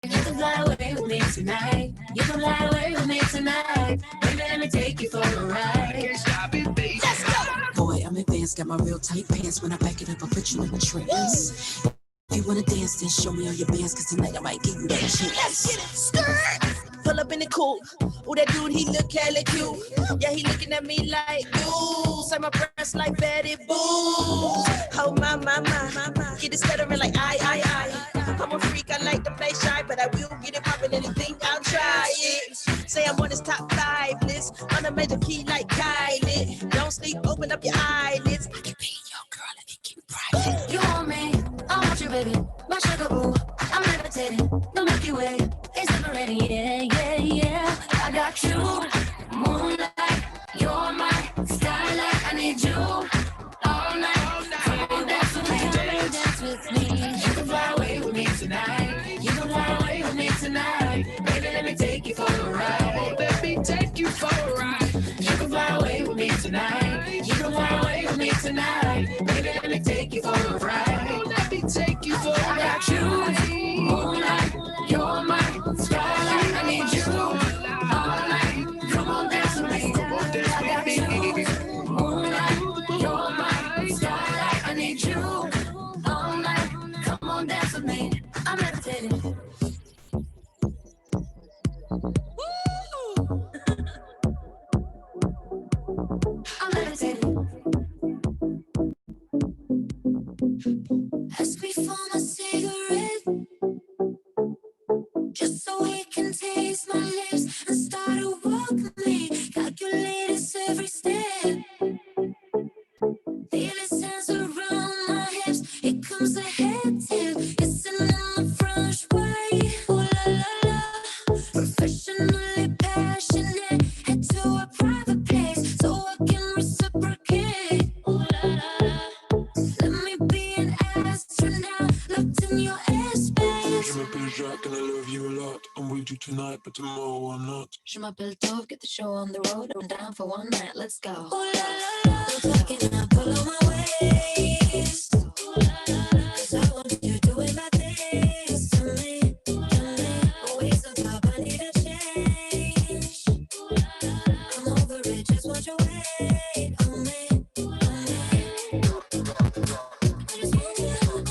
You can fly away with me tonight. You can fly away with me tonight. Baby, let me take you for a ride. Can't stop it, baby. Let's go. Boy, I'm advanced, got my real tight pants. When I back it up, I put you in a trance. If you wanna dance, then show me all your bands, cause tonight I might give you that chance. Let's get it. Skirt. Pull up in the coupe. Ooh, that dude, he look hella cute. Yeah, he looking at me like, ooh, say my breasts like Betty Boo. Oh, my. Get it stuttering like I. I'm a freak, I like to play shy, but I will get it poppin', anything, I'll try it. Say I'm on his top 5 list, on a major key like Kylie. Don't sleep, open up your eyelids. I can be your girl if you keep it private. You want me, I want you, baby. My sugar boo, I'm levitating. The Milky Way is liberating, yeah. I got you, moonlight, you're my starlight. I need you all night. Come on, dance with me, dance with me. You can fly away with me tonight. You can fly away with me tonight. Baby, let me take you for a ride. Let me take you for a ride. You can fly away with me tonight. You can fly away with me tonight. Baby, let me take you for a ride. Let me take you for a ride. I got you, moonlight, you're my starlight. I need you all night. Come on, dance with me. I got you, moonlight, you're my starlight. I need you all night. Come on, dance with me. I'm levitating. I'm levitating. Ask me for my cigarette, just so he can taste my lips and start to walk me. Calculate his every step. Feel his hands around my hips. Here comes the head tip. Kissing in the French way. Ooh la la la. Professionally passionate. Head to a private place so I can reciprocate. Ooh la la la. Let me be an astronaut locked in your airspace. Je m'appelle Jacques and I love you a lot. I'm with you tonight, but tomorrow I'm not. Je m'appelle Tove, get the show on the road. I'm down for one night, let's go. Ooh la la la. No talking, I pull on my waist. Ooh la la la. 'Cause I want you doing my things to me. Always on top, I need a change. Ooh la la la. I'm over it, just want your weight on me. Ooh la la la. I just want you on me.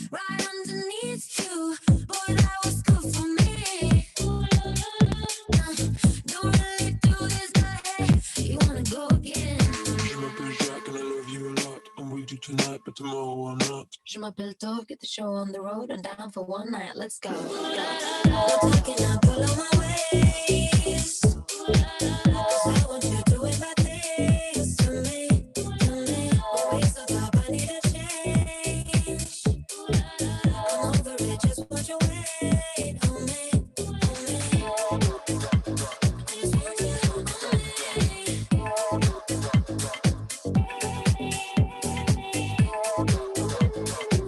Right underneath you, boy, that was good for me. Don't really do this, but hey, you wanna go again? Je m'appelle Jacques and I love you a lot. I'm with you tonight, but tomorrow I'm not. Je m'appelle Tove, get the show on the road. I'm down for one night, let's go. No talking, I pull on my waist. 'Cause I want you doing my things to me. Always on top, I need a change. I'm over it, just want your weight on me. I just want you on me.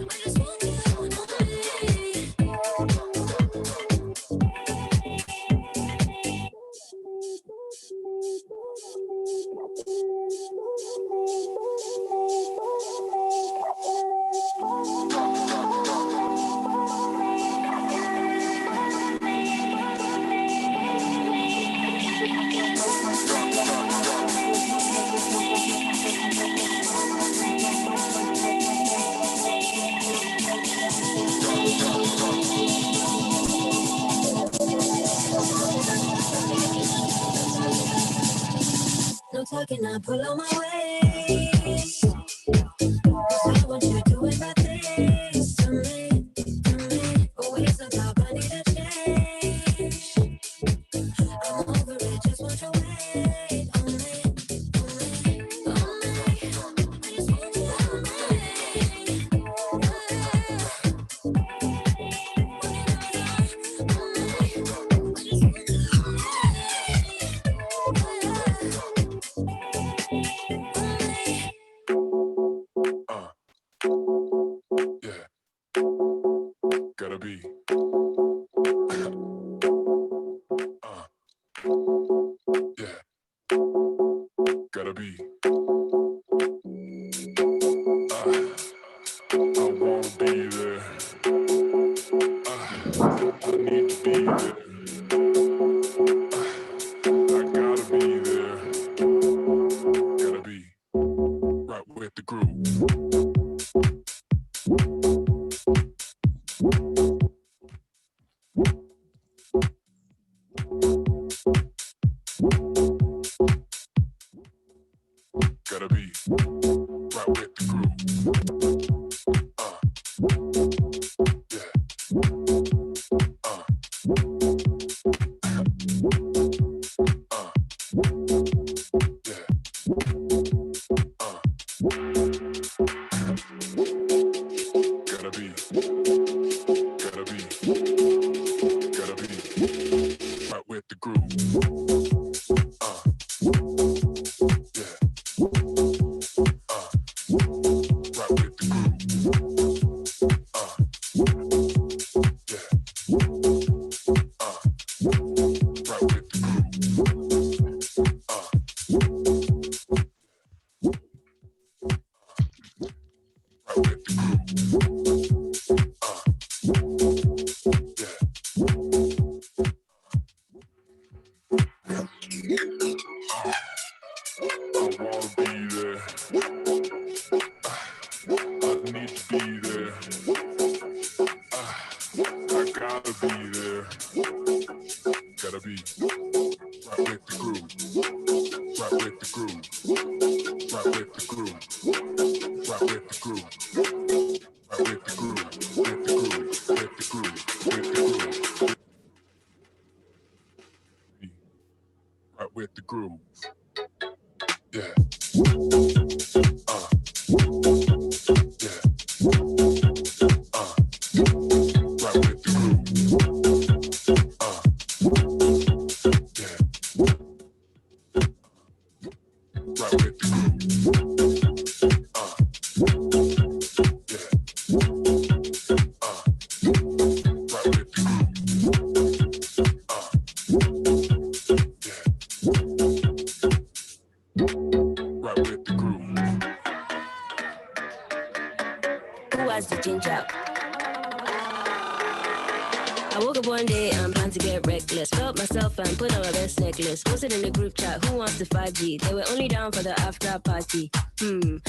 I just want you on me. No talking, I pull on my waist. 'Cause I want you doing my things to me. Always on top, I need a change. I'm over it, just want your weight on me. On me. I just want you on me. On me. Gotta be. Yeah. Gotta be. I wanna be there. I need to be there. I gotta be there. Gotta be right with the groove. Gotta be right with the groove. Yeah. Yeah. Gotta be. Gotta be. Gotta be right with the groove. Yeah. Right with the groove. Yeah. Right with the groove. Right with the groove. Yeah. I wanna be there. I need to be there. I gotta be there. Gotta be right with the groove. Right with the groove. Right with the groove. Right with the groove. Right with the groove. With the groove. With the groove. With the groove. Right with the groove. Yeah. Yeah. Right with the groove. Yeah. Right with the groove. Yeah. Right with the groove. Yeah. Right with the groove. Who was the ginger? I woke up one day and planned to get reckless. Felt myself and put on my best necklace. Posted in the group chat, who wants the 5G? They were only down for the after party.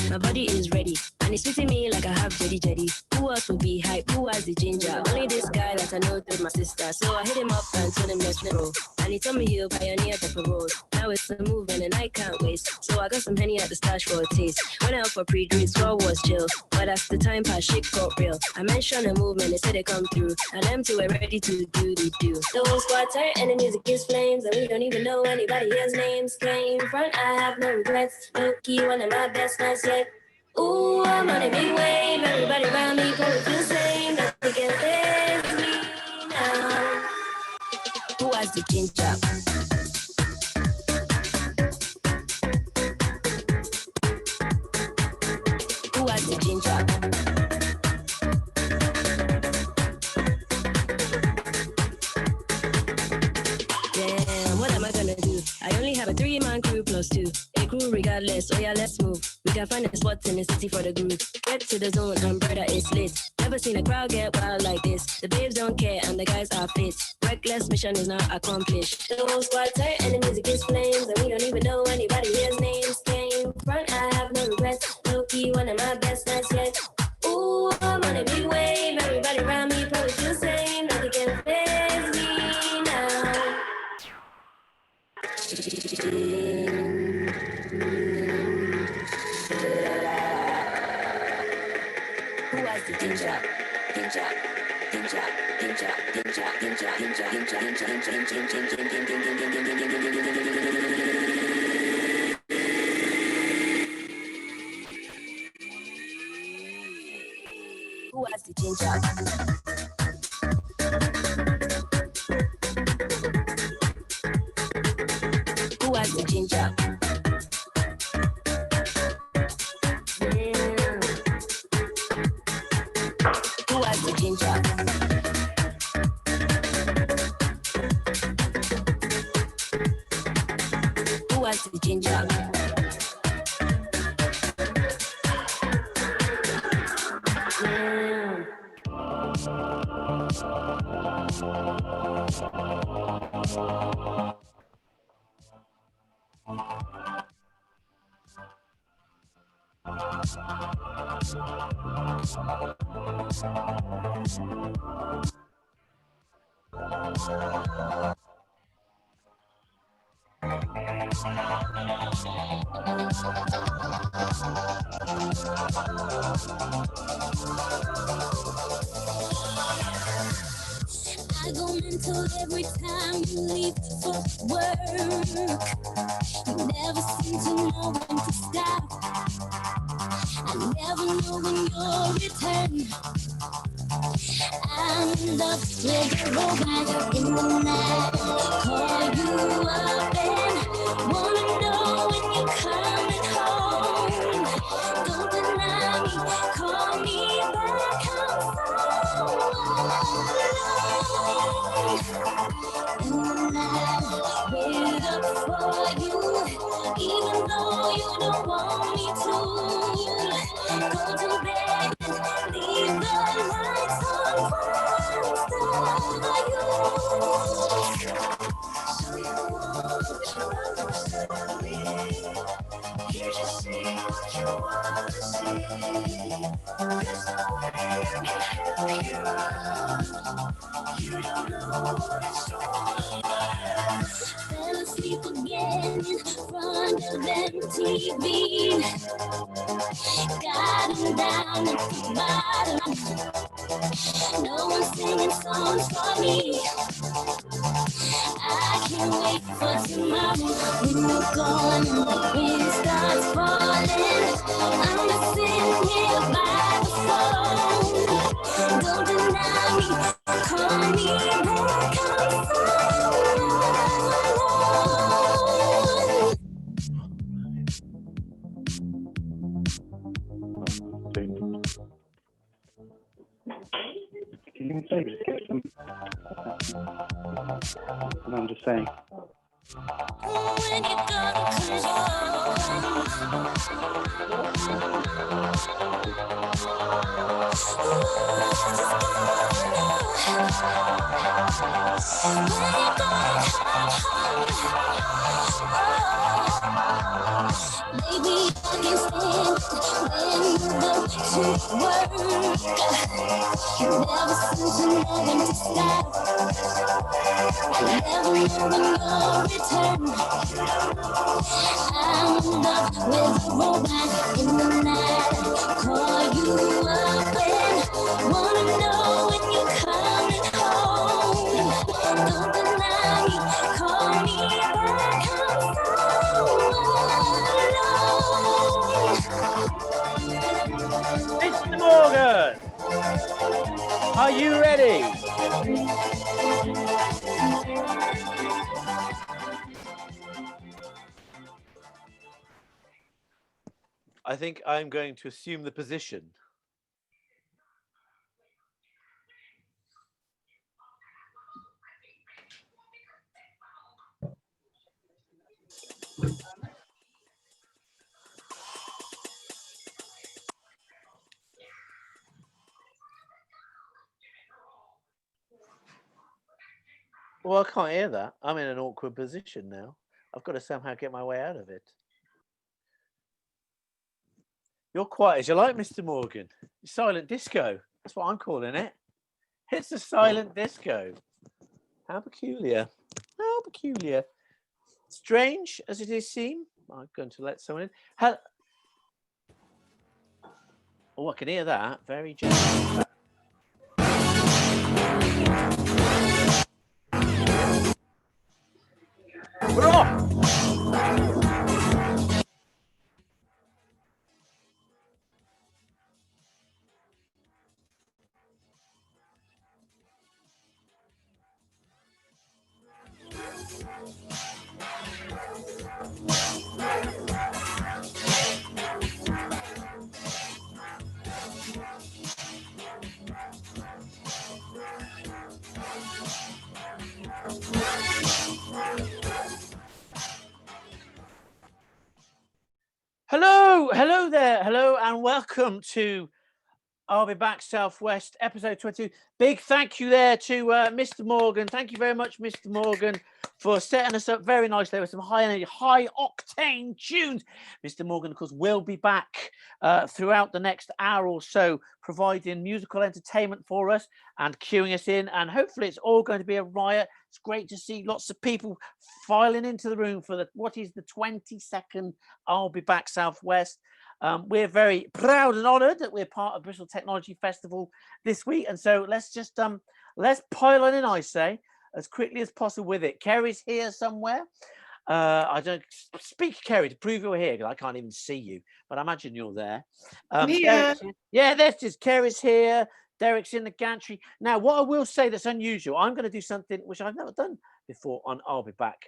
My body is ready, and it's fitting me like I have jetty. Who else would be hype? Who was the ginger? Only this guy that I know through my sister. So I hit him up and told him let's roll. And he told me he'll pioneer the parole. Now it's a movement and I can't waste. So I got some Henny at the stash for a taste. Went out for pre-drinks, all was chill. But as the time passed, shit got real. I mentioned a movement, they said they come through. And them two were ready to do the do. The whole squad tight and the music is flames. And we don't even know anybody here's names. Came front, I have no regrets. Low-key, one of my best nights yet. Ooh, I'm on a big wave. Everybody around me probably feel the same. Nothing can phase me now. Who has the ginger? Who has the ginger? Damn, what am I gonna do? I only have a 3-man crew plus 2. A crew regardless, oh yeah, let's move. We can find a spot in the city for the group. Get to the zone and brother is lit. Never seen a crowd get wild like this. The babes don't care and the guys are fit. Reckless mission is now accomplished. The whole squad tight and the music is flames. And we don't even know anybody here's names. Came front, I have no regrets. Low-key, one of my best nights yet. Ooh, I'm on a big wave. Everybody around me probably feel the same. Nothing can phase me now. Who has the ginger? Ginger, ginger, ginger, ginger, ginger, ginger, ginger, who has the ginger? Who has the ginger? Who has the ginger? to ginger. I go mental every time you leave for work. You never seem to know when to stop. I never know when you'll return. I'm in love with a robot in the night. Call you up and wanna know when you're coming home. Don't deny me, call me back. I'm so alone. In the night, wait up for you, even though you don't want me to. Go to bed and leave the lights on for you. So you want me, you just see what you want to see. There's no way I can help you. You don't know what it's all about. Fell asleep again in front of that TV. Got him down at the bottom. No one's singing songs for me. I can't wait for tomorrow when you're gone and the rain starts falling. I'm just sitting here by the phone. Don't deny me, call me back. I'm so alone. No, I'm just saying. When you gonna come home? Maybe I can stand when you go to work. You never seem to know when to stop. I never know when you'll return. I'm in love with a robot in the night. Call you up and wanna know when you're coming home. Don't deny me, call me back. I'm so alone. Mr. Morgan, are you ready? I think I'm going to assume the position. Well, I can't hear that. I'm in an awkward position now. I've got to somehow get my way out of it. You're quiet as you like, Mr. Morgan. Silent disco. That's what I'm calling it. It's a silent disco. How peculiar. How peculiar. Strange as it is seem. I'm going to let someone in. Oh, I can hear that. Very gently. We're off! and welcome to I'll Be Back Southwest, episode 22. Big thank you there to Mr. Morgan. Thank you very much, Mr. Morgan, for setting us up very nicely with some high energy, high octane tunes. Mr. Morgan, of course, will be back throughout the next hour or so, providing musical entertainment for us and queuing us in. And hopefully it's all going to be a riot. It's great to see lots of people filing into the room for what is the 22nd I'll Be Back Southwest. We're very proud and honoured that we're part of Bristol Technology Festival this week, and so let's just let's pile on in, I say, as quickly as possible with it. Kerry's here somewhere. I don't speak, Kerry, to prove you're here, because I can't even see you, but I imagine you're there. Yeah, there's just Kerry's here. Derek's in the gantry. Now, what I will say that's unusual, I'm going to do something which I've never done before on I'll Be Back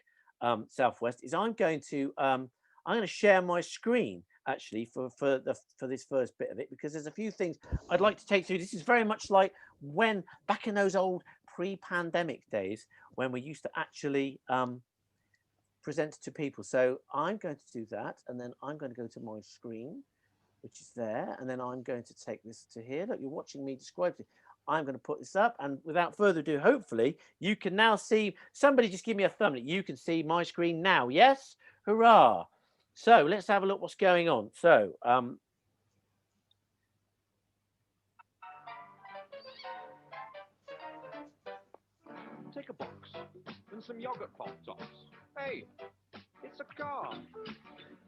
Southwest. Is I'm going to share my screen actually for this first bit of it, because there's a few things I'd like to take through. This is very much like when back in those old pre-pandemic days when we used to actually present to people. So I'm going to do that, and then I'm going to go to my screen, which is there, and then I'm going to take this to here. Look, you're watching me describe it. I'm going to put this up, and without further ado, hopefully you can now see. Somebody just give me a thumb that you can see my screen now. Yes, hurrah! So let's have a look what's going on. So take a box and some yogurt pop tops. Hey, it's a car.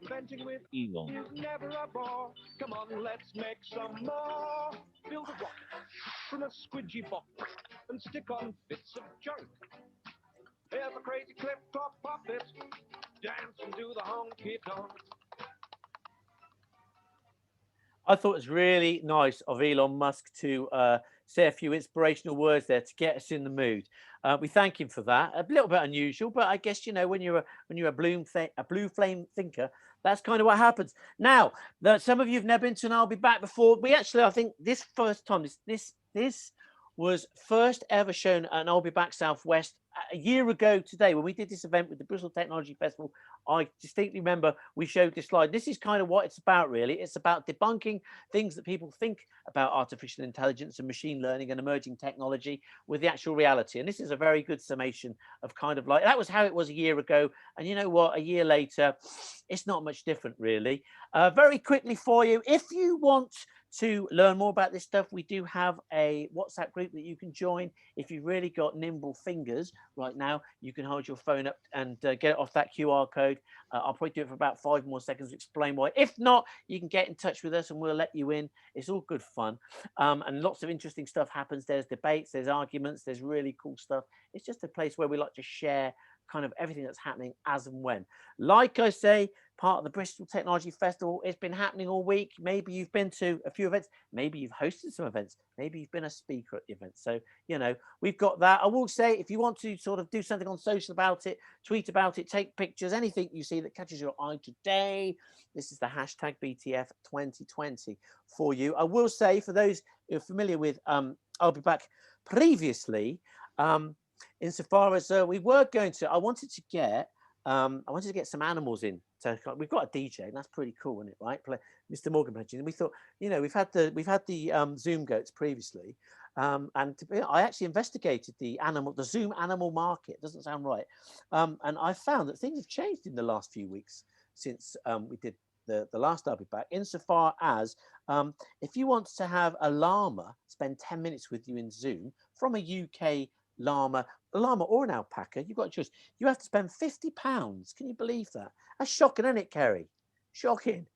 Inventing with Elon is never a bore. Come on, let's make some more. Build a rocket from a squidgy box and stick on bits of junk. Here's a crazy clip-clop puppet. Dance and do the honky tonk. I thought it was really nice of Elon Musk to say a few inspirational words there to get us in the mood. We thank him for that. A little bit unusual, but I guess, you know, when you're a blue flame thinker, that's kind of what happens. Now, some of you have never been to an I'll Be Back before. We actually, I think this first time, this was first ever shown at an I'll Be Back Southwest a year ago today when we did this event with the Bristol Technology Festival. I distinctly remember we showed this slide. This is kind of what it's about, really. It's about debunking things that people think about artificial intelligence and machine learning and emerging technology with the actual reality. And this is a very good summation of kind of like, that was how it was a year ago. And you know what, a year later, it's not much different, really. Very quickly for you, if you want to learn more about this stuff, we do have a WhatsApp group that you can join. If you've really got nimble fingers right now, you can hold your phone up and get it off that QR code. I'll probably do it for about 5 more seconds to explain why. If not, you can get in touch with us and we'll let you in. It's all good fun. And lots of interesting stuff happens. There's debates, there's arguments, there's really cool stuff. It's just a place where we like to share kind of everything that's happening as and when. Like I say, part of the Bristol Technology Festival. It's been happening all week. Maybe you've been to a few events. Maybe you've hosted some events. Maybe you've been a speaker at the event. So, you know, we've got that. I will say, if you want to sort of do something on social about it, tweet about it, take pictures, anything you see that catches your eye today, this is the hashtag BTF 2020 for you. I will say, for those who are familiar with I'll Be Back previously, insofar as we were going to, I wanted to get some animals in. So we've got a DJ, and that's pretty cool, isn't it? Right? Mr. Morgan mentioned, and we thought, you know, we've had the Zoom goats previously, and I actually investigated the Zoom animal market. Doesn't sound right, and I found that things have changed in the last few weeks since we did the last I'll Be Back. Insofar as if you want to have a llama spend 10 minutes with you in Zoom from a UK llama or an alpaca, you've got a choice. You have to spend £50. Can you believe that? That's shocking, isn't it, Kerry? Shocking.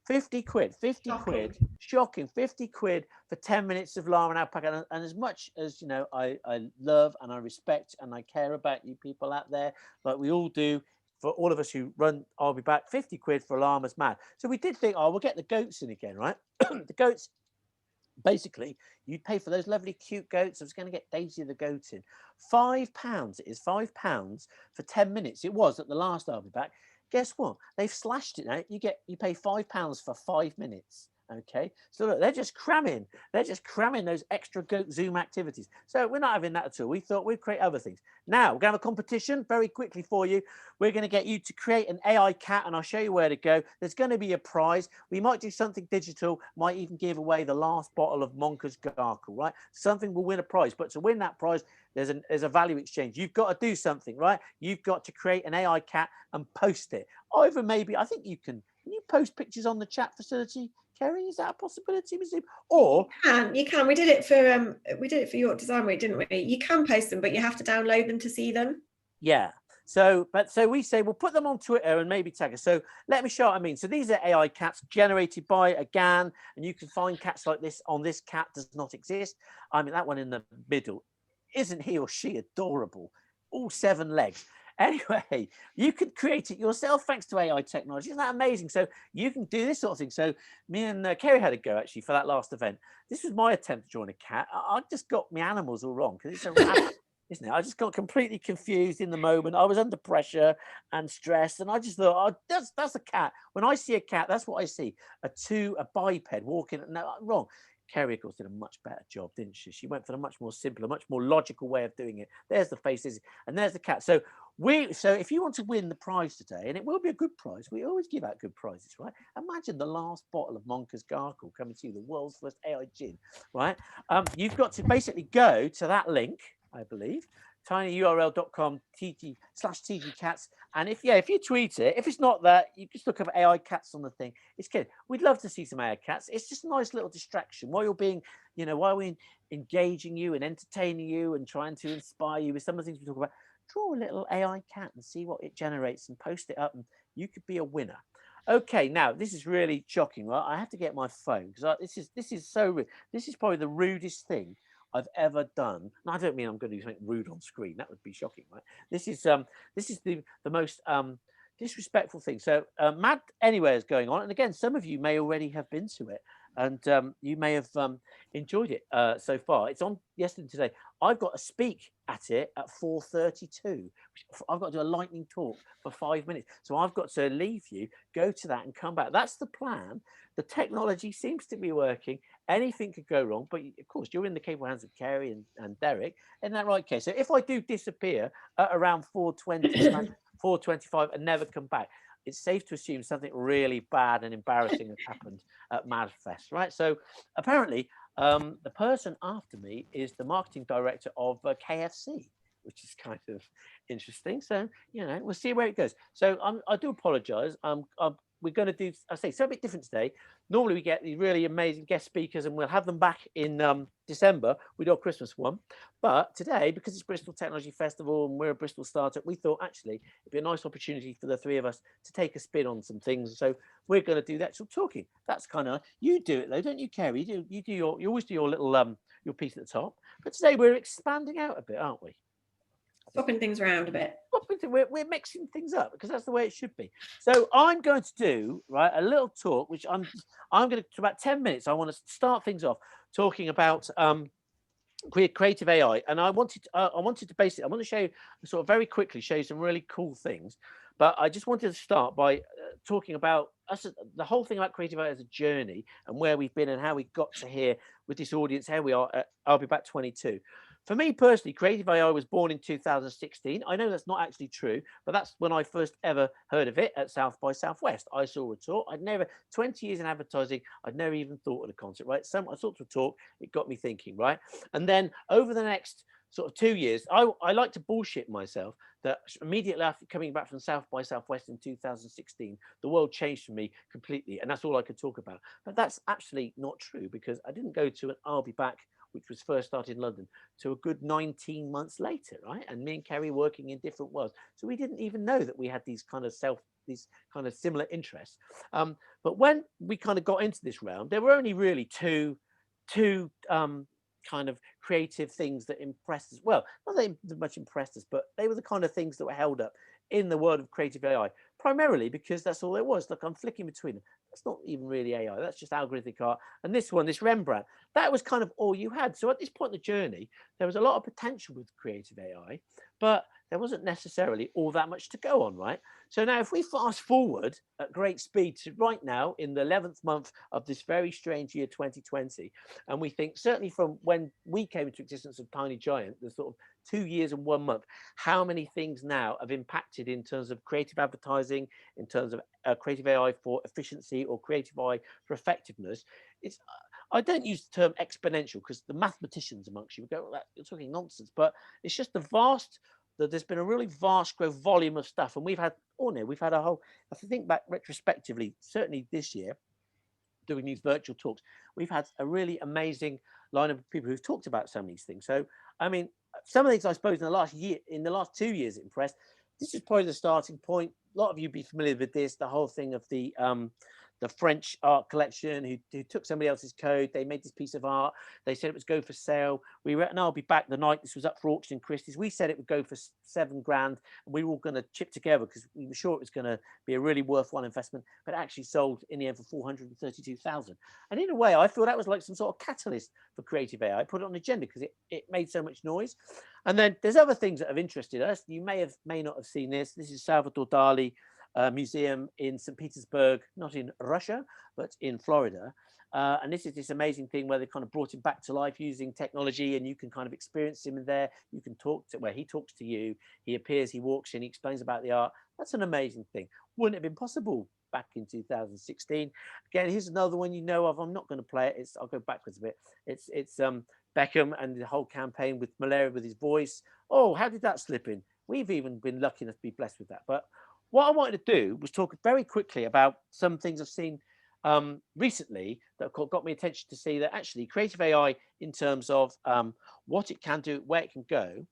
50 quid, 50 quid, shocking, 50 quid for 10 minutes of llama and alpaca. And as much as, you know, I love and I respect and I care about you people out there, like we all do, for all of us who run I'll Be Back, 50 quid for a llama's mad. So we did think, oh, we'll get the goats in again, right? The goats, basically, you'd pay for those lovely cute goats. I was going to get Daisy the goat in. £5. It is £5 for 10 minutes. It was at the last I'll Be Back. Guess what? They've slashed it now. You pay £5 for 5 minutes. Okay, so look, they're just cramming those extra Zoom activities. So we're not having that at all. We thought we'd create other things. Now we're going to have a competition very quickly for you. We're going to get you to create an AI cat, and I'll show you where to go. There's going to be a prize. We might do something digital, might even give away the last bottle of Monka's Gargle, right? Something will win a prize, but to win that prize, there's a value exchange. You've got to do something, right? You've got to create an AI cat and post it. Either maybe, I think you can you post pictures on the chat facility, Kerry? Is that a possibility? Or you can. We did it for York Design Week, didn't we? You can post them, but you have to download them to see them. Yeah. So we say we'll put them on Twitter and maybe tag us. So let me show what I mean. So these are AI cats generated by a GAN, and you can find cats like this on This Cat Does Not Exist. I mean, that one in the middle, isn't he or she adorable? All 7 legs. Anyway, you could create it yourself thanks to AI technology. Isn't that amazing? So you can do this sort of thing. So me and Kerry had a go actually for that last event. This was my attempt to join a cat. I just got my animals all wrong because it's a rabbit, isn't it? I just got completely confused in the moment. I was under pressure and stressed, and I just thought, oh, that's a cat. When I see a cat, that's what I see. A biped walking. No, wrong. Kerry, of course, did a much better job, didn't she? She went for the much more simpler, much more logical way of doing it. There's the faces, and there's the cat. So if you want to win the prize today, and it will be a good prize, we always give out good prizes, right? Imagine the last bottle of Monka's Gargle coming to you, the world's first AI gin, right? You've got to basically go to that link, I believe, tinyurl.com/tgcats, and if you tweet it, if it's not that, you just look up AI cats on the thing. It's good. We'd love to see some AI cats. It's just a nice little distraction while you're being, while we're engaging you and entertaining you and trying to inspire you with some of the things we talk about. Draw a little AI cat and see what it generates and post it up, and you could be a winner. Okay, now this is really shocking, right? I have to get my phone because this is so rude. This is probably the rudest thing I've ever done. And I don't mean I'm going to do something rude on screen. That would be shocking, right? This is the most disrespectful thing. So Mad Anywhere is going on, and again, some of you may already have been to it, and you may have enjoyed it so far. It's on yesterday and today. I've got to speak at it at 4:32. I've got to do a lightning talk for 5 minutes. So I've got to leave you, go to that and come back. That's the plan. The technology seems to be working. Anything could go wrong. But of course, you're in the capable hands of Kerry and Derek. Isn't that right, Kerry? So if I do disappear at around 4:20, 4:25 and never come back, it's safe to assume something really bad and embarrassing has happened at MadFest, right? So apparently, the person after me is the marketing director of KFC, which is kind of interesting. So, we'll see where it goes. So I do apologize. We're going to do, I say, something different today. Normally we get these really amazing guest speakers and we'll have them back in December. We do a Christmas one. But today, because it's Bristol Technology Festival and we're a Bristol startup, we thought actually it'd be a nice opportunity for the three of us to take a spin on some things. So we're going to do the actual talking. That's kind of, you do it though, don't you, Kerry? You always do your little, your piece at the top. But today we're expanding out a bit, aren't we? Swapping things around a bit. We're mixing things up because that's the way it should be. So I'm going to do a little talk, which I'm going to about 10 minutes. I want to start things off talking about creative AI, and I wanted to basically, I want to show you sort of very quickly show you some really cool things. But I just wanted to start by talking about the whole thing about creative AI as a journey and where we've been and how we got to here with this audience. Here we are. I'll be back 22. For me personally, Creative AI was born in 2016. I know that's not actually true, but that's when I first ever heard of it at South by Southwest. I saw a talk. 20 years in advertising, I'd never even thought of a concept, right? I saw a talk, it got me thinking, right? And then over the next sort of 2 years, I like to bullshit myself that immediately after coming back from South by Southwest in 2016, the world changed for me completely. And that's all I could talk about. But that's actually not true because I didn't go to an I'll Be Back, which was first started in London, to a good 19 months later, right? And me and Kerry working in different worlds. So we didn't even know that we had these kind of similar interests. But when we kind of got into this realm, there were only really two kind of creative things that impressed us. Well, not that they much impressed us, but they were the kind of things that were held up in the world of creative AI, primarily because that's all there was. Look, I'm flicking between them. That's not even really AI. That's just algorithmic art. And this one, this Rembrandt, that was kind of all you had. So at this point in the journey, there was a lot of potential with creative AI, but there wasn't necessarily all that much to go on, right? So now if we fast forward at great speed to right now in the 11th month of this very strange year 2020, and we think certainly from when we came into existence of Tiny Giant, the sort of 2 years and 1 month, how many things now have impacted in terms of creative advertising, in terms of creative AI for efficiency or creative AI for effectiveness. It's I don't use the term exponential because the mathematicians amongst you would go, well, you're talking nonsense, but it's just there's been a really vast growth volume of stuff. And we've had a whole, if I think back retrospectively, certainly this year, doing these virtual talks, we've had a really amazing line of people who've talked about some of these things. So, I mean, some of these, I suppose, in the last 2 years, impressed. This is probably the starting point. A lot of you be familiar with this, the whole thing of the French art collection who took somebody else's code. They made this piece of art. They said it was go for sale. We were, and I'll be back the night this was up for auction in Christie's. We said it would go for $7 grand. And we were all going to chip together because we were sure it was going to be a really worthwhile investment, but it actually sold in the end for 432,000. And in a way, I feel that was like some sort of catalyst for creative AI. I put it on the agenda because it made so much noise. And then there's other things that have interested us. You may not have seen this. This is Salvador Dali museum in St. Petersburg, not in Russia, but in Florida. And this is this amazing thing where they kind of brought him back to life using technology, and you can kind of experience him in there. You can talk to where he talks to you. He appears, he walks in, he explains about the art. That's an amazing thing. Wouldn't have been possible back in 2016. Again, here's another one you know of. I'm not going to play it. I'll go backwards a bit. It's Beckham and the whole campaign with malaria with his voice. Oh, how did that slip in? We've even been lucky enough to be blessed with that. But what I wanted to do was talk very quickly about some things I've seen recently that got me attention to see that actually creative AI in terms of what it can do, where it can go.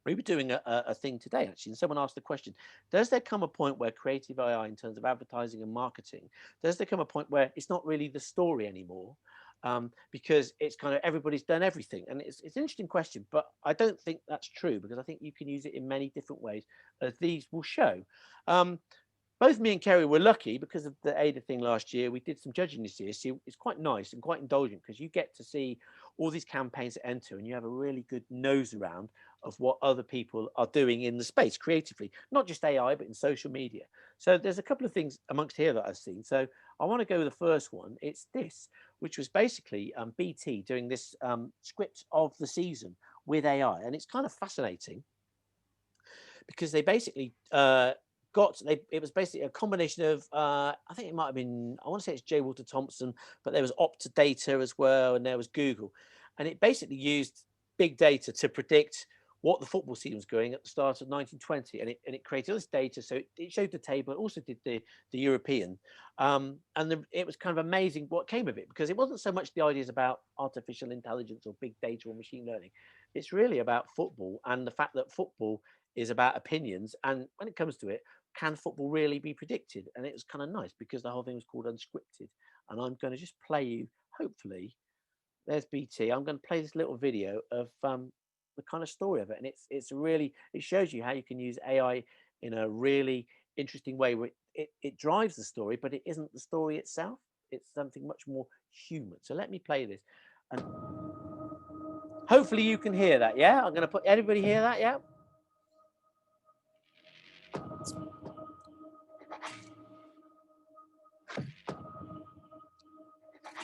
We were doing a thing today, actually, and someone asked the question, does there come a point where creative AI in terms of advertising and marketing, does there come a point where it's not really the story anymore? Because it's kind of everybody's done everything. And it's an interesting question, but I don't think that's true because I think you can use it in many different ways, as these will show. Both me and Kerry were lucky because of the Ada thing last year. We did some judging this year. So it's quite nice and quite indulgent because you get to see all these campaigns that enter and you have a really good nose around of what other people are doing in the space creatively, not just AI, but in social media. So there's a couple of things amongst here that I've seen. So I want to go with the first one. It's this, which was basically BT doing this script of the season with AI. And it's kind of fascinating because they basically it was basically a combination of I think it might have been, I want to say it's J. Walter Thompson, but there was Optadata as well, and there was Google, and it basically used big data to predict what the football season was going at the start of 1920, and it created all this data. So it showed the table. It also did the European, it was kind of amazing what came of it, because it wasn't so much the ideas about artificial intelligence or big data or machine learning. It's really about football and the fact that football is about opinions, and when it comes to it, can football really be predicted? And it was kind of nice because the whole thing was called Unscripted. And I'm going to just play you, hopefully, there's BT. I'm going to play this little video of the kind of story of it. And it shows you how you can use AI in a really interesting way where it drives the story, but it isn't the story itself. It's something much more human. So let me play this. And hopefully you can hear that, yeah? I'm going to put everybody hear that, yeah?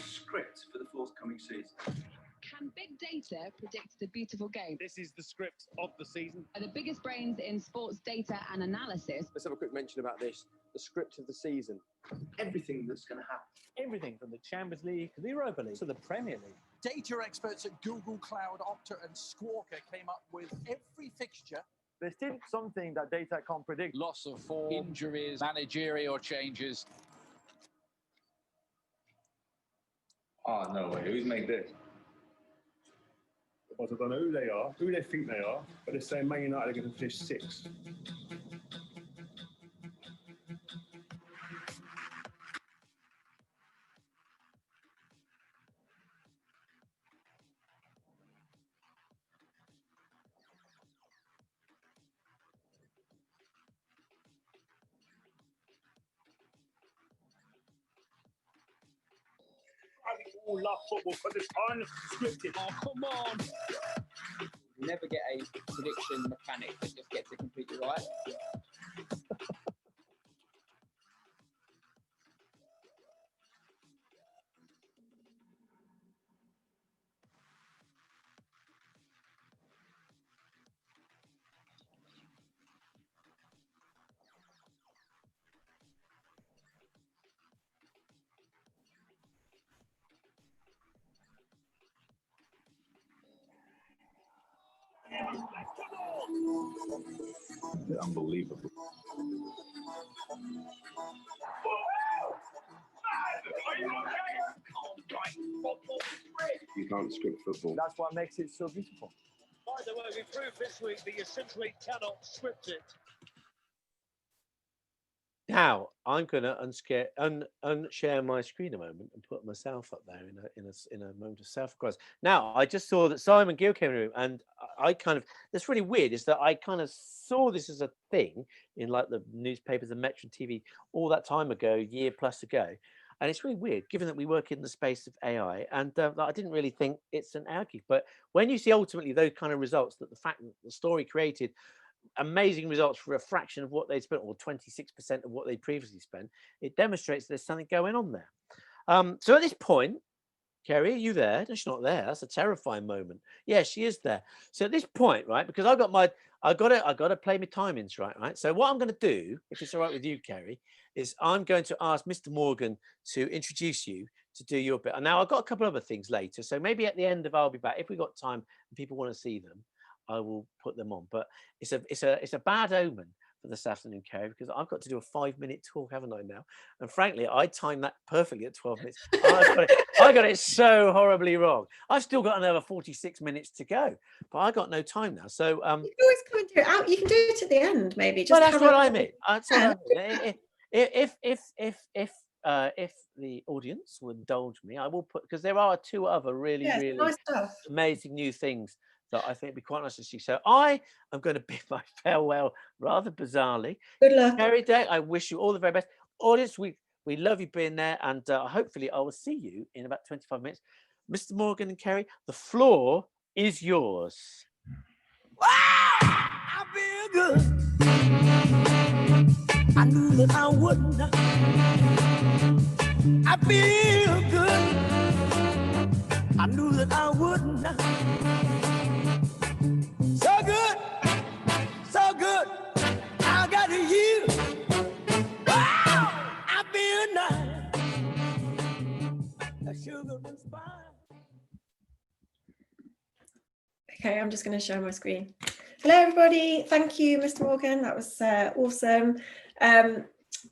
Script for the forthcoming season. Can big data predict the beautiful game? This is the script of the season. Are the biggest brains in sports data and analysis? Let's have a quick mention about this. The script of the season. Everything that's going to happen. Everything from the Champions League to the Europa League to the Premier League. Data experts at Google Cloud, Okta and Squawka came up with every fixture. There's still something that data can't predict. Loss of form, injuries, managerial changes. Oh, no way. Who's made this? I don't know who they are, who they think they are, but they're saying Man United are going to finish 6th. I think we all love football because it's unscripted. Oh, come on. You never get a prediction mechanic that just gets it completely right. Unbelievable. You can't script football. That's what makes it so beautiful. By the way, we proved this week that you simply cannot script it. Now I'm going to unshare my screen a moment and put myself up there in a moment of self-awareness. Now I just saw that Simon Gill came in the room, and I kind of, that's really weird, is that I kind of saw this as a thing in like the newspapers and Metro TV all that time ago, year plus ago, and it's really weird given that we work in the space of AI, and I didn't really think it's an algae. But when you see ultimately those kind of results, that the fact that the story created amazing results for a fraction of what they'd spent, or 26% of what they previously spent, it demonstrates there's something going on there. So at this point, Kerry, are you there? No, she's not there. That's a terrifying moment. Yeah, she is there. So at this point, right, because I got to play my timings right. So what I'm going to do, if it's all right with you, Kerry, is I'm going to ask Mr. Morgan to introduce you to do your bit. And now I've got a couple other things later, so maybe at the end of I'll Be Back, if we've got time and people want to see them, I will put them on. But it's a bad omen for this afternoon, Kerry, because I've got to do a 5-minute talk, haven't I now? And frankly, I timed that perfectly at 12 minutes. I got it so horribly wrong. I've still got another 46 minutes to go, but I got no time now. So you can always come and do it out. You can do it at the end, maybe. Well, that's what I mean. That's what I mean. If the audience will indulge me, I will put, because there are 2 other really nice stuff, amazing new things that I think would be quite nice to see. So I am going to bid my farewell rather bizarrely. Good luck. Kerry, Derek, I wish you all the very best. Audience, we love you being there, and hopefully I will see you in about 25 minutes. Mr. Morgan and Kerry, the floor is yours. Wow, I feel good. I knew that I wouldn't. I feel good. I knew that I wouldn't. So good, so good. I got you. Wow, I feel nice. A sugar and spice. Okay, I'm just going to share my screen. Hello, everybody. Thank you, Mr. Morgan. That was awesome.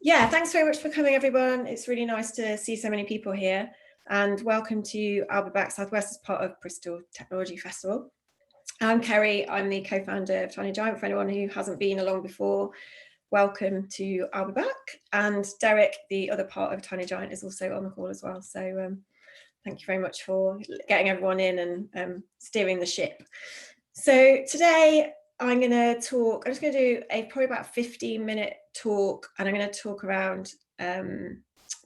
Yeah, thanks very much for coming, everyone. It's really nice to see so many people here. And welcome to I'll Be Back Southwest as part of Bristol Technology Festival. I'm Kerry. I'm the co-founder of Tiny Giant. For anyone who hasn't been along before, welcome to I'll Be Back. And Derek, the other part of Tiny Giant, is also on the call as well. So thank you very much for getting everyone in and steering the ship. So today I'm just going to do a probably about 15-minute talk, and I'm going to talk around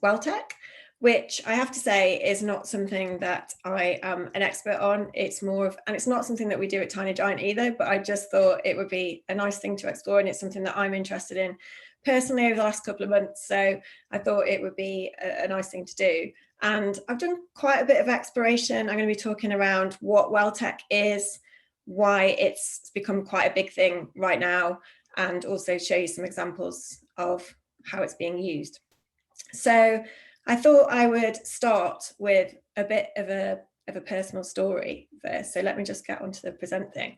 WellTech, which I have to say is not something that I am an expert on. It's more of, and it's not something that we do at Tiny Giant either, but I just thought it would be a nice thing to explore, and it's something that I'm interested in personally over the last couple of months. So I thought it would be a nice thing to do. And I've done quite a bit of exploration. I'm going to be talking around what WellTech is, why it's become quite a big thing right now, and also show you some examples of how it's being used. So I thought I would start with a bit of a personal story first. So let me just get onto the present thing.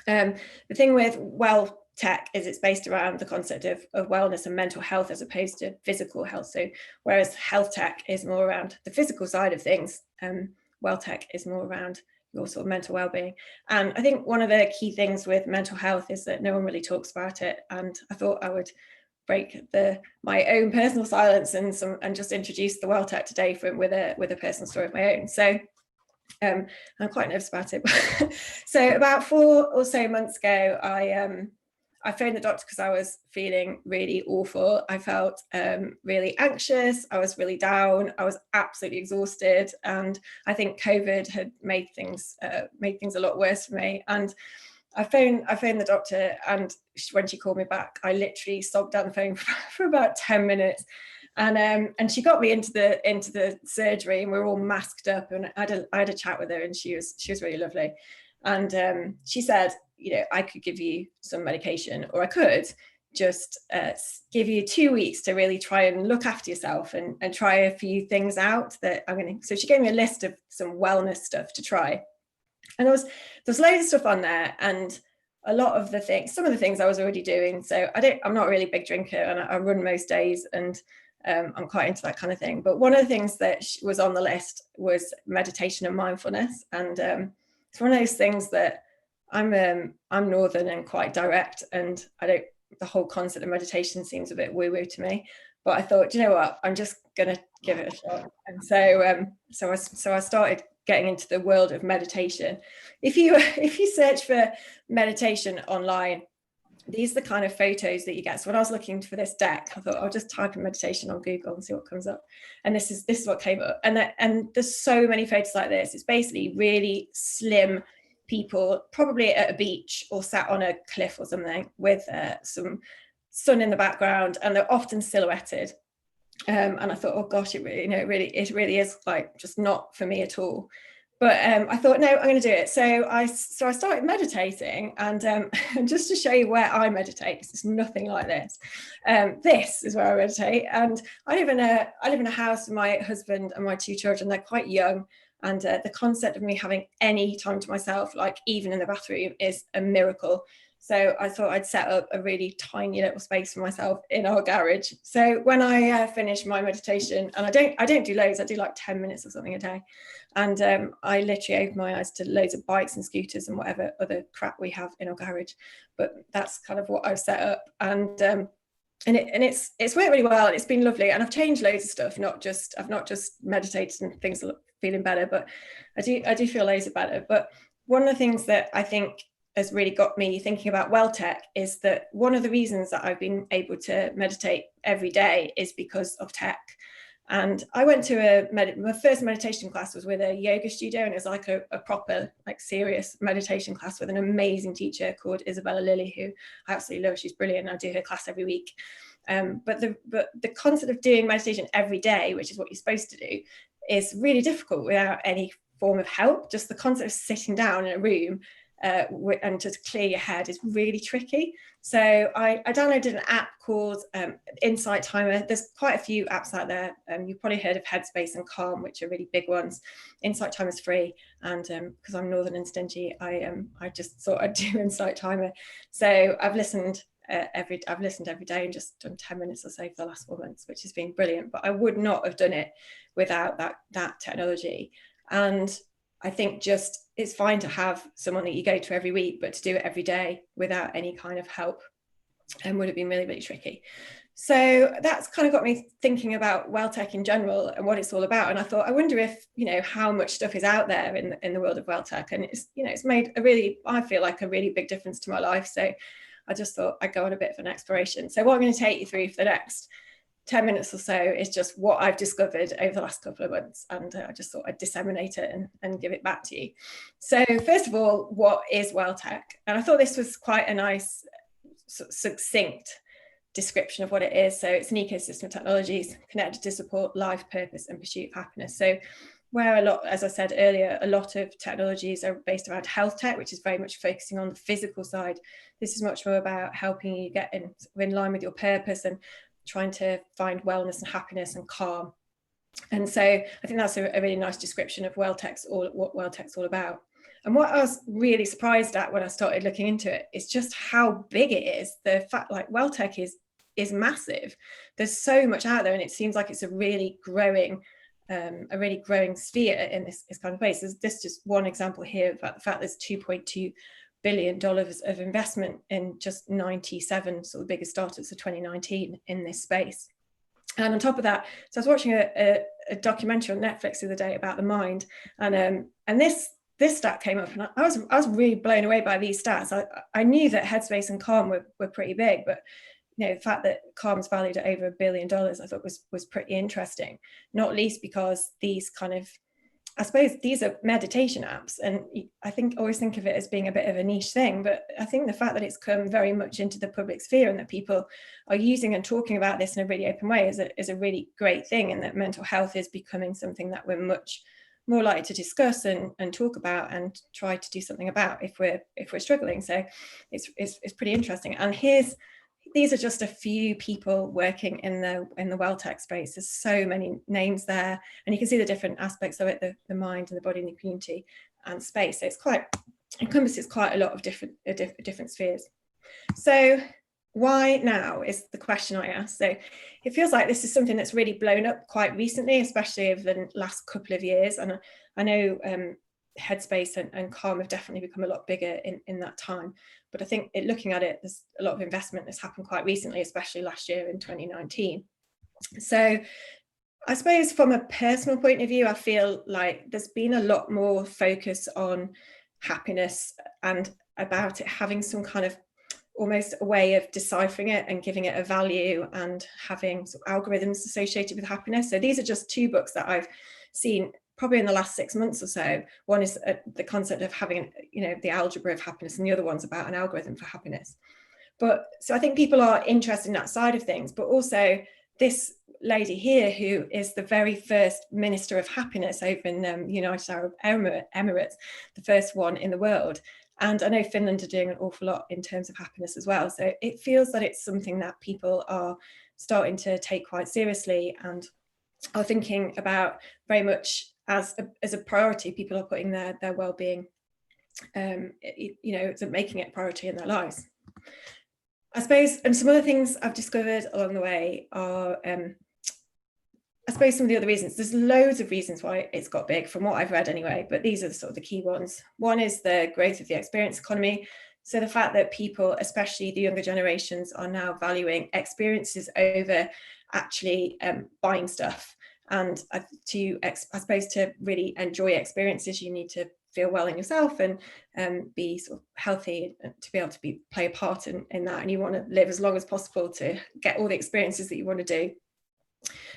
The thing with WellTech is it's based around the concept of wellness and mental health as opposed to physical health. So whereas health tech is more around the physical side of things, WellTech is more around your sort of mental well-being. And I think one of the key things with mental health is that no one really talks about it. And I thought I would break my own personal silence and just introduce the WellTech today with a personal story of my own. So I'm quite nervous about it. So about 4 or so months ago, I I phoned the doctor because I was feeling really awful. I felt really anxious. I was really down. I was absolutely exhausted, and I think COVID had made things a lot worse for me. And I phoned the doctor, and when she called me back, I literally sobbed down the phone for about 10 minutes. And she got me into the surgery, and we were all masked up, and I had a chat with her, and she was really lovely. And she said, you know, I could give you some medication, or I could just give you 2 weeks to really try and look after yourself and try a few things out that I'm going to. So she gave me a list of some wellness stuff to try. And there's loads of stuff on there, and a lot of the things, some of the things I was already doing. So I'm not really a big drinker, and I run most days, and I'm quite into that kind of thing. But one of the things that was on the list was meditation and mindfulness. And it's one of those things that I'm northern and quite direct, and the whole concept of meditation seems a bit woo-woo to me. But I thought, you know what, I'm just gonna give it a shot. And so I started getting into the world of meditation. If you search for meditation online, these are the kind of photos that you get. So when I was looking for this deck, I thought I'll just type in meditation on Google and see what comes up. And this is what came up. And there's so many photos like this. It's basically really slim people, probably at a beach or sat on a cliff or something, with some sun in the background, and they're often silhouetted. And I thought, oh gosh, it really is like just not for me at all. But I thought, no, I'm going to do it. So I started meditating, and just to show you where I meditate, because it's nothing like this. This is where I meditate, and I live in a house with my husband and my 2 children. They're quite young, and the concept of me having any time to myself, like even in the bathroom, is a miracle. So I thought I'd set up a really tiny little space for myself in our garage. So when I finish my meditation, and I don't do loads, I do like 10 minutes or something a day. And I literally open my eyes to loads of bikes and scooters and whatever other crap we have in our garage. But that's kind of what I've set up. And it's worked really well, and it's been lovely. And I've changed loads of stuff. I've not just meditated and things are feeling better, but I do feel loads of better. But one of the things that I think has really got me thinking about WellTech is that one of the reasons that I've been able to meditate every day is because of tech. And I went to my first meditation class was with a yoga studio, and it was like a proper, like serious meditation class with an amazing teacher called Isabella Lilly, who I absolutely love. She's brilliant. I do her class every week. But the concept of doing meditation every day, which is what you're supposed to do, is really difficult without any form of help. Just the concept of sitting down in a room and to clear your head is really tricky. So I downloaded an app called Insight Timer. There's quite a few apps out there. You've probably heard of Headspace and Calm, which are really big ones. Insight Timer is free, and because I'm northern and stingy, I just thought I'd do Insight Timer. So I've listened every day and just done 10 minutes or so for the last 4 months, which has been brilliant. But I would not have done it without that technology. And I think just it's fine to have someone that you go to every week, but to do it every day without any kind of help would have been really, really tricky. So that's kind of got me thinking about WellTech in general and what it's all about. And I thought, I wonder if, how much stuff is out there in the world of WellTech. And it's made I feel like a really big difference to my life. So I just thought I'd go on a bit of an exploration. So what I'm going to take you through for the next 10 minutes or so is just what I've discovered over the last couple of months, and I just thought I'd disseminate it and give it back to you. So first of all, what is WellTech? And I thought this was quite a nice succinct description of what it is. So it's an ecosystem of technologies connected to support life, purpose and pursuit of happiness. So where as I said earlier, a lot of technologies are based around health tech, which is very much focusing on the physical side. This is much more about helping you get in line with your purpose and trying to find wellness and happiness and calm. And so I think that's a really nice description of what WellTech's all about. And what I was really surprised at when I started looking into it is just how big it is. The fact like WellTech is massive. There's so much out there, and it seems like it's a really growing sphere in this kind of place. There's just one example here about the fact there's $2.2 billion of investment in just 97 sort of biggest startups of 2019 in this space. And on top of that, so I was watching a documentary on Netflix the other day about the mind, and this this stat came up, and I was really blown away by these stats. I knew that Headspace and Calm were pretty big, but the fact that Calm's valued at over $1 billion, I thought was pretty interesting. Not least because these kind of, I suppose these are meditation apps, and I always think of it as being a bit of a niche thing, but I think the fact that it's come very much into the public sphere and that people are using and talking about this in a really open way is a really great thing, and that mental health is becoming something that we're much more likely to discuss and talk about and try to do something about if we're struggling. So it's pretty interesting. And these are just a few people working in the WellTech space. There's so many names there, and you can see the different aspects of it, the mind and the body and the community and space. So encompasses quite a lot of different spheres. So why now is the question I ask. So it feels like this is something that's really blown up quite recently, especially over the last couple of years. And I know Headspace and Calm have definitely become a lot bigger in that time. But I think looking at it, there's a lot of investment that's happened quite recently, especially last year in 2019. So I suppose from a personal point of view, I feel like there's been a lot more focus on happiness and about it having some kind of almost a way of deciphering it and giving it a value and having sort of algorithms associated with happiness. So these are just two books that I've seen probably in the last 6 months or so. One is the concept of having, the algebra of happiness, and the other one's about an algorithm for happiness. But so I think people are interested in that side of things, but also this lady here, who is the very first Minister of Happiness over in United Arab Emirates, the first one in the world. And I know Finland are doing an awful lot in terms of happiness as well. So it feels that it's something that people are starting to take quite seriously and are thinking about very much as a priority. People are putting their well-being, making it a priority in their lives. I suppose, and some other things I've discovered along the way are, I suppose some of the other reasons. There's loads of reasons why it's got big from what I've read anyway, but these are the sort of the key ones. One is the growth of the experience economy. So the fact that people, especially the younger generations, are now valuing experiences over actually buying stuff. And I suppose to really enjoy experiences, you need to feel well in yourself and be sort of healthy to be able to play a part in that. And you want to live as long as possible to get all the experiences that you want to do.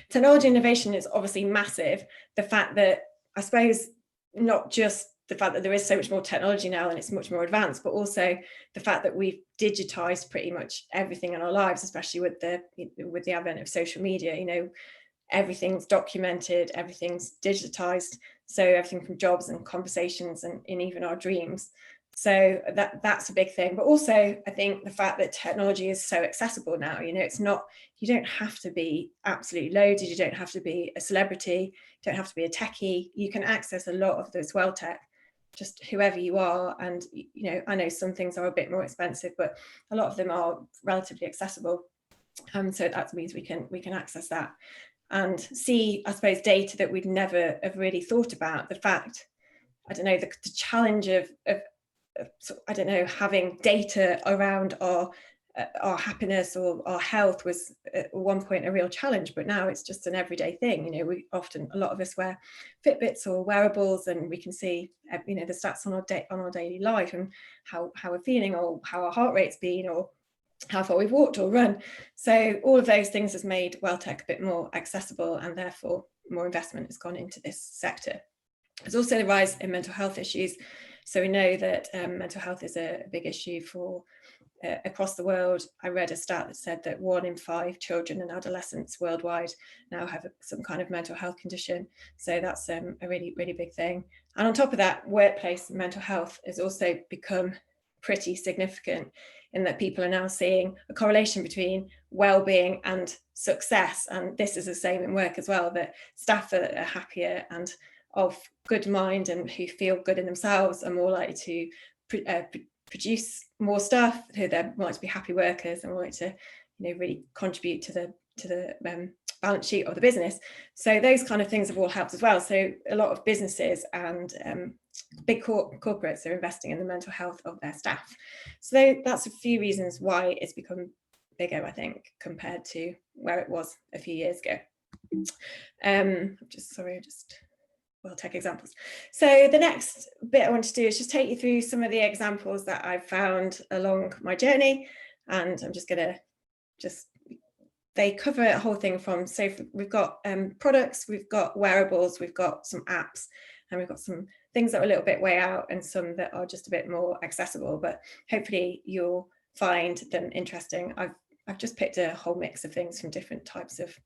Technology innovation is obviously massive. The fact that, I suppose, not just the fact that there is so much more technology now and it's much more advanced, but also the fact that we've digitized pretty much everything in our lives, especially with the advent of social media. Everything's documented, everything's digitized. So everything from jobs and conversations and even our dreams. So that's a big thing. But also, I think the fact that technology is so accessible now, it's not, you don't have to be absolutely loaded, you don't have to be a celebrity, you don't have to be a techie. You can access a lot of this WellTech, just whoever you are. And, I know some things are a bit more expensive, but a lot of them are relatively accessible. So that means we can access that and see, I suppose, data that we'd never have really thought about. The fact, I don't know, the challenge of I don't know, having data around our happiness or our health was at one point a real challenge, but now it's just an everyday thing. A lot of us wear Fitbits or wearables, and we can see, the stats on our daily life and how we're feeling, or how our heart rate's been, or how far we've walked or run. So all of those things has made WellTech a bit more accessible, and therefore more investment has gone into this sector. There's also the rise in mental health issues. So we know that mental health is a big issue for across the world. I read a stat that said that 1 in 5 children and adolescents worldwide now have some kind of mental health condition. So that's a really, really big thing. And on top of that, workplace mental health has also become pretty significant, in that people are now seeing a correlation between well-being and success. And this is the same in work as well, that staff are happier and of good mind and who feel good in themselves are more likely to produce more stuff, who they're more likely to be happy workers and more likely to really contribute to the balance sheet of the business. So those kind of things have all helped as well. So a lot of businesses and big corporates are investing in the mental health of their staff. So that's a few reasons why it's become bigger, I think, compared to where it was a few years ago. I just WellTech examples. So the next bit I want to do is just take you through some of the examples that I've found along my journey, and I'm just going to they cover a whole thing from, so we've got products, we've got wearables, we've got some apps, and we've got some things that are a little bit way out and some that are just a bit more accessible, but hopefully you'll find them interesting. I've just picked a whole mix of things from different types of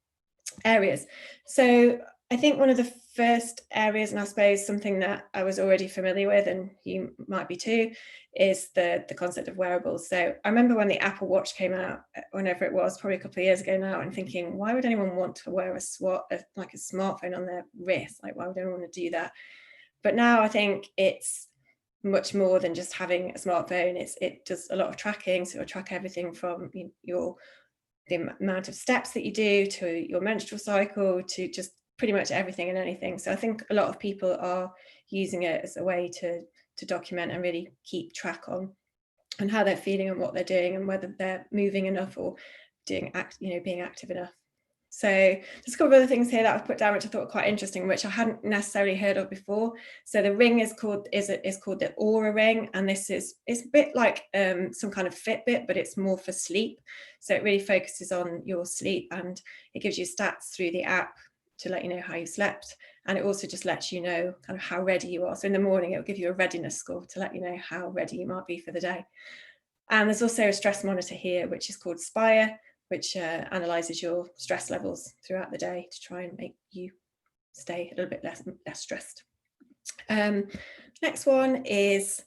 areas. So I think one of the first areas, and I suppose something that I was already familiar with, and you might be too, is the concept of wearables. So I remember when the Apple Watch came out, whenever it was, probably a couple of years ago now, and thinking, why would anyone want to wear like a smartphone on their wrist? Like, why would anyone want to do that? But now I think it's much more than just having a smartphone. It does a lot of tracking, so it'll track everything from the amount of steps that you do, to your menstrual cycle, to just pretty much everything and anything. So I think a lot of people are using it as a way to document and really keep track on how they're feeling and what they're doing, and whether they're moving enough or being active enough. So there's a couple of other things here that I've put down which I thought were quite interesting, which I hadn't necessarily heard of before. So the ring is called the Aura Ring, and it's a bit like some kind of Fitbit, but it's more for sleep. So it really focuses on your sleep, and it gives you stats through the app to let you know how you slept, and it also just lets you know kind of how ready you are. So in the morning it'll give you a readiness score to let you know how ready you might be for the day. And there's also a stress monitor here, which is called Spire, which analyzes your stress levels throughout the day to try and make you stay a little bit less stressed. Next one is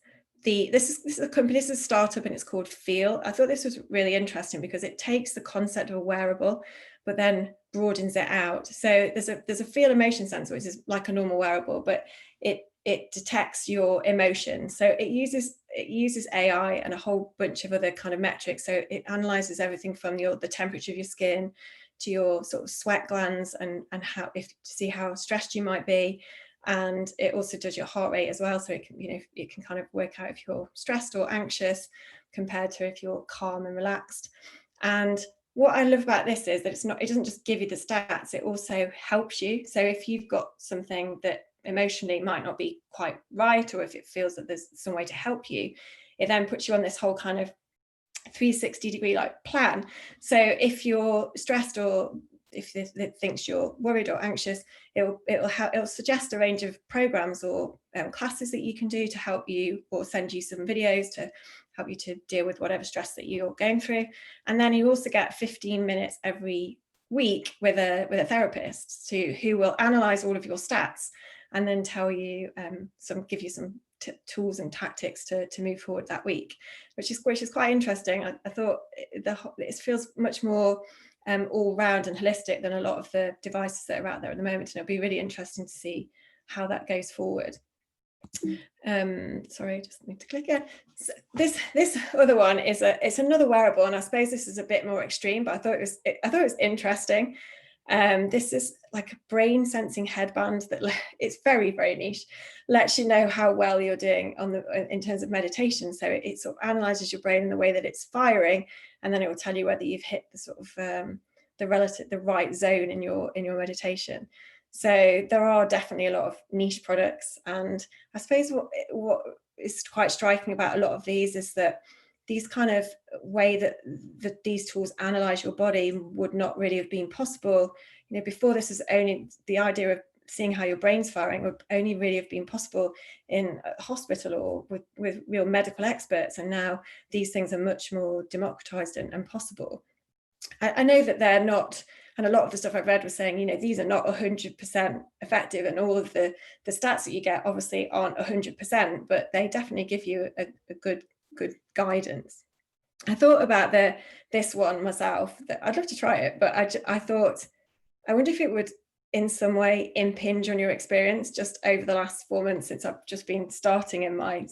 this is a company, this is a startup, and it's called Feel. I thought this was really interesting because it takes the concept of a wearable, but then broadens it out. So there's a feel emotion sensor, which is like a normal wearable, but it detects your emotion. So it uses AI and a whole bunch of other kind of metrics. So it analyzes everything from the temperature of your skin to your sort of sweat glands, and how, to see how stressed you might be. And it also does your heart rate as well. So it can kind of work out if you're stressed or anxious compared to if you're calm and relaxed. And what I love about this is that it doesn't just give you the stats, it also helps you. So if you've got something that emotionally might not be quite right, or if it feels that there's some way to help you, it then puts you on this whole kind of 360-degree like plan. So if you're stressed, or if it thinks you're worried or anxious, it'll suggest a range of programs or classes that you can do to help you, or send you some videos to help you to deal with whatever stress that you're going through. And then you also get 15 minutes every week with a therapist who will analyze all of your stats and then tell you give you some tools and tactics to move forward that week, which is quite interesting. I thought it feels much more all round and holistic than a lot of the devices that are out there at the moment, and it'll be really interesting to see how that goes forward. Sorry, I just need to click it. So this other one it's another wearable, and I suppose this is a bit more extreme, but I thought it was interesting. This is like a brain sensing headband that it's very, very niche, lets you know how well you're doing in terms of meditation. So it sort of analyzes your brain in the way that it's firing, and then it will tell you whether you've hit the sort of the right zone in your meditation. So there are definitely a lot of niche products, and I suppose what is quite striking about a lot of these is that these kind of way that these tools analyze your body would not really have been possible. Before, this is only the idea of seeing how your brain's firing would only really have been possible in a hospital or with real medical experts. And now these things are much more democratized and possible. I know that they're not, and a lot of the stuff I've read was saying, these are not 100% effective, and all of the stats that you get obviously aren't 100%, but they definitely give you a good guidance. I thought about this one myself, that I'd love to try it, but I thought, I wonder if it would in some way impinge on your experience just over the last 4 months since I've just been starting in my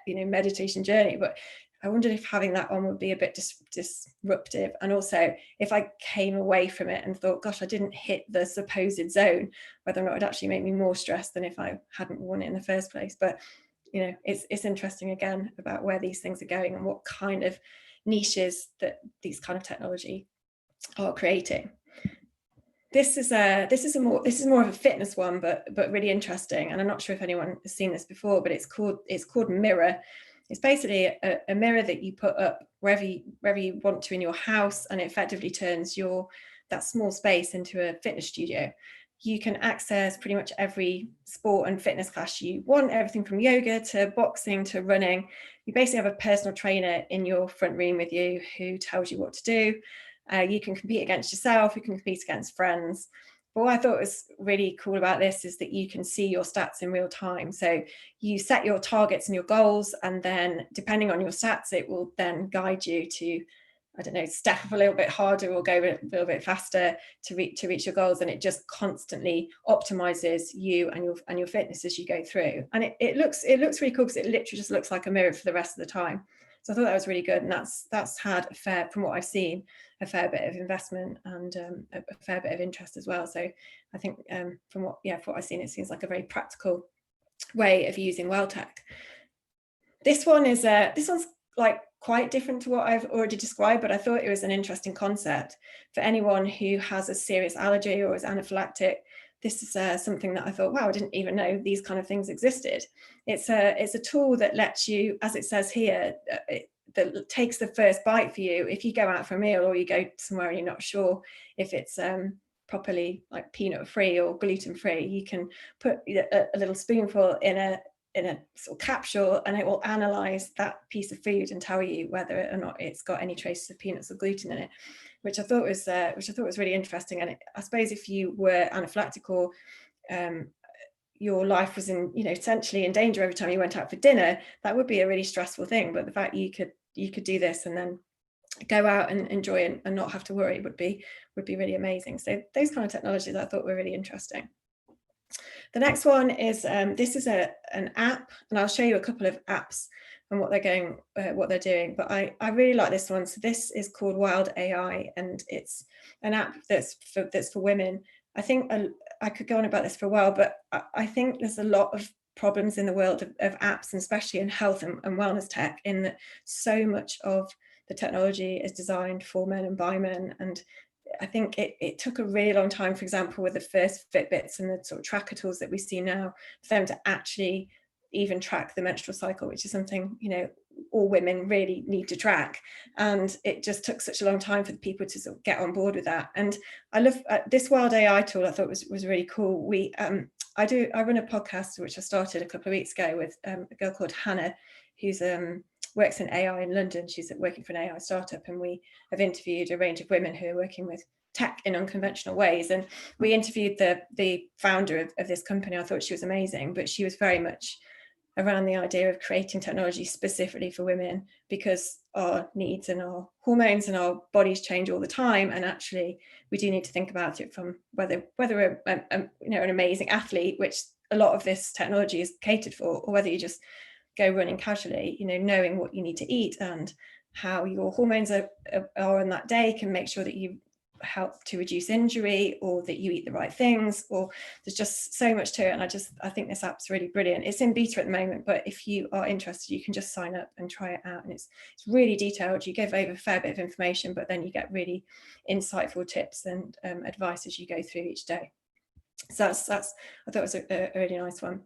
meditation journey. But I wondered if having that on would be a bit disruptive, and also if I came away from it and thought, gosh, I didn't hit the supposed zone, whether or not it actually made me more stressed than if I hadn't worn it in the first place. But it's interesting again about where these things are going and what kind of niches that these kind of technology are creating. this is more of a fitness one, but really interesting. And I'm not sure if anyone has seen this before, but it's called Mirror. It's basically a mirror that you put up wherever you want to in your house, and it effectively turns that small space into a fitness studio. You can access pretty much every sport and fitness class you want, everything from yoga to boxing to running. You basically have a personal trainer in your front room with you who tells you what to do. You can compete against yourself, you can compete against friends. But what I thought was really cool about this is that you can see your stats in real time. So you set your targets and your goals, and then depending on your stats, it will then guide you to, I don't know, step up a little bit harder or go a little bit faster to reach your goals. And it just constantly optimizes you and your fitness as you go through. And it looks really cool because it literally just looks like a mirror for the rest of the time. So I thought that was really good, and that's had from what I've seen, a fair bit of investment and a fair bit of interest as well. So I think from what I've seen, it seems like a very practical way of using WellTech. This one's like quite different to what I've already described, but I thought it was an interesting concept for anyone who has a serious allergy or is anaphylactic. This is something that I thought, wow, I didn't even know these kind of things existed. It's a tool that lets you, as it says here, that takes the first bite for you. If you go out for a meal or you go somewhere and you're not sure if it's properly like peanut free or gluten free, you can put a little spoonful in a sort of capsule, and it will analyze that piece of food and tell you whether or not it's got any traces of peanuts or gluten in it, which I thought was really interesting. And I suppose if you were anaphylactic or your life was essentially in danger every time you went out for dinner, that would be a really stressful thing. But the fact you could do this and then go out and enjoy it and not have to worry would be really amazing. So those kind of technologies I thought were really interesting. The next one is this is an app, and I'll show you a couple of apps and what they're doing. But I really like this one. So this is called WellTech, and it's an app that's for women. I think I could go on about this for a while, but I think there's a lot of problems in the world of apps, and especially in health and wellness tech, in that so much of the technology is designed for men and by men. And I think it took a really long time, for example, with the first Fitbits and the sort of tracker tools that we see now, for them to actually even track the menstrual cycle, which is something, all women really need to track. And it just took such a long time for the people to sort of get on board with that. And I love this WellTech tool. I thought was really cool. I run a podcast which I started a couple of weeks ago with a girl called Hannah, who's works in AI in London. She's working for an AI startup, and we have interviewed a range of women who are working with tech in unconventional ways. And we interviewed the founder of this company. I thought she was amazing, but she was very much around the idea of creating technology specifically for women, because our needs and our hormones and our bodies change all the time, and actually we do need to think about it from whether we're an amazing athlete, which a lot of this technology is catered for, or whether you just go running casually. Knowing what you need to eat and how your hormones are on that day can make sure that you help to reduce injury, or that you eat the right things, or there's just so much to it. And I think this app's really brilliant. It's in beta at the moment, but if you are interested, you can just sign up and try it out. And it's really detailed. You give over a fair bit of information, but then you get really insightful tips and advice as you go through each day. So that's I thought it was a really nice one.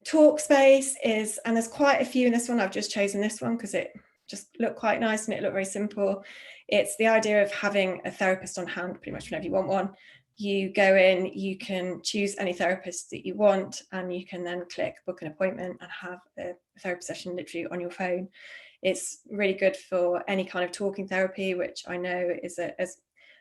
Talkspace is, and there's quite a few in this one. I've just chosen this one because it just looked quite nice and it looked very simple. It's the idea of having a therapist on hand pretty much whenever you want one. You go in, you can choose any therapist that you want, and you can then click book an appointment and have a therapy session literally on your phone. It's really good for any kind of talking therapy, which I know is as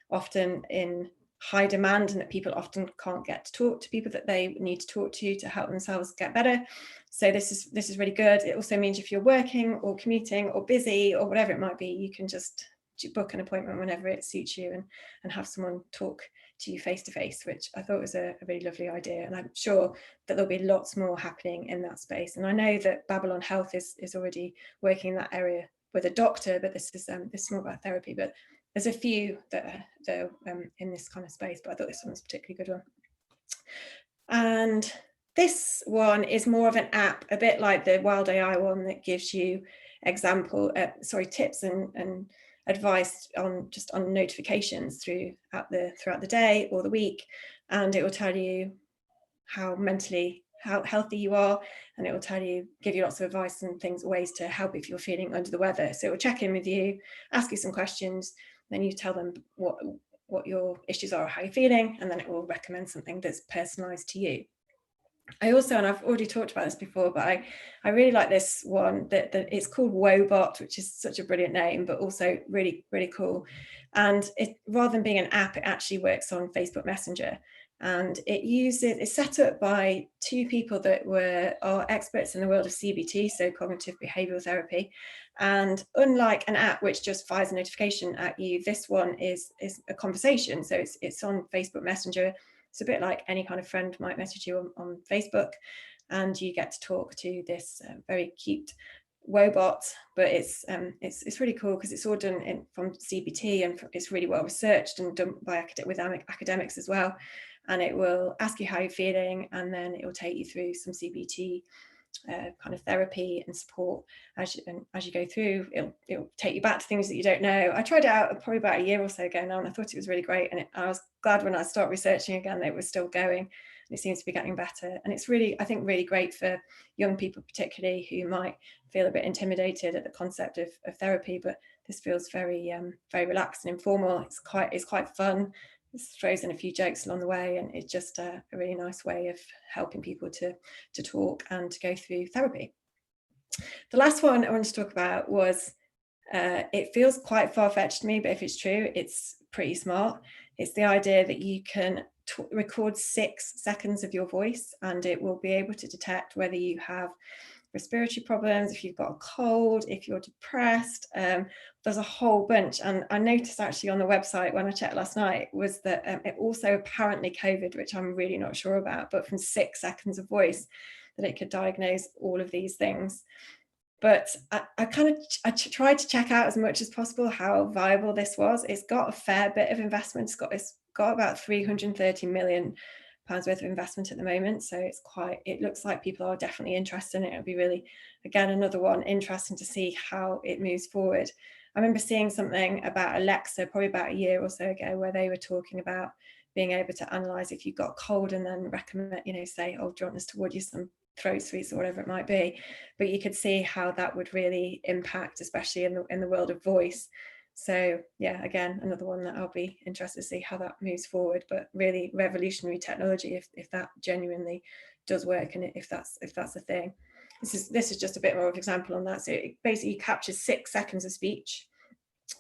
often in high demand, and that people often can't get to talk to people that they need to talk to help themselves get better. So this is really good. It also means if you're working or commuting or busy or whatever it might be, you can just book an appointment whenever it suits you and have someone talk to you face to face, which I thought was a really lovely idea. And I'm sure that there'll be lots more happening in that space. And I know that Babylon Health is already working in that area with a doctor, but this is more about therapy. But there's a few that are in this kind of space, but I thought this one was a particularly good one. And this one is more of an app, a bit like the WellTech one, that gives you tips and advice on notifications throughout the day or the week, and it will tell you how healthy you are, and it will give you lots of advice and ways to help if you're feeling under the weather. So it will check in with you, ask you some questions, then you tell them what your issues are, how you're feeling, and then it will recommend something that's personalized to you. I also, and I've already talked about this before, but I really like this one that it's called Wobot, which is such a brilliant name, but also really, really cool. And rather than being an app, it actually works on Facebook Messenger. And it's set up by two people that are experts in the world of CBT, so cognitive behavioral therapy. And unlike an app which just fires a notification at you, this one is a conversation. So it's on Facebook Messenger. It's a bit like any kind of friend might message you on Facebook, and you get to talk to this very cute Wobot. But it's really cool because it's all done from CBT, and it's really well researched and done by academics as well. And it will ask you how you're feeling, and then it will take you through some CBT kind of therapy and support as you go through. It'll take you back to things that you don't know. I tried it out probably about a year or so ago now, and I thought it was really great. And I was glad when I started researching again that it was still going, and it seems to be getting better. And it's really, I think, really great for young people, particularly who might feel a bit intimidated at the concept of therapy. But this feels very, very relaxed and informal. It's quite fun. It throws in a few jokes along the way, and it's just a really nice way of helping people to talk and to go through therapy. The last one I wanted to talk about was, it feels quite far-fetched to me, but if it's true, it's pretty smart. It's the idea that you can record 6 seconds of your voice, and it will be able to detect whether you have respiratory problems, if you've got a cold, if you're depressed. There's a whole bunch. And I noticed actually on the website when I checked last night was that it also apparently COVID, which I'm really not sure about, but from 6 seconds of voice that it could diagnose all of these things. But I tried to check out as much as possible how viable this was. It's got a fair bit of investment. It's got about 330 million pounds worth of investment at the moment, so it looks like people are definitely interested in it. It'll be really, again, another one interesting to see how it moves forward. I remember seeing something about Alexa probably about a year or so ago, where they were talking about being able to analyze if you've got a cold and then recommend, say, oh, do you want us to order you some throat sweets or whatever it might be. But you could see how that would really impact, especially in the world of voice. So yeah, again, another one that I'll be interested to see how that moves forward, but really revolutionary technology if that genuinely does work, and if that's a thing. This is just a bit more of an example on that. So it basically captures 6 seconds of speech,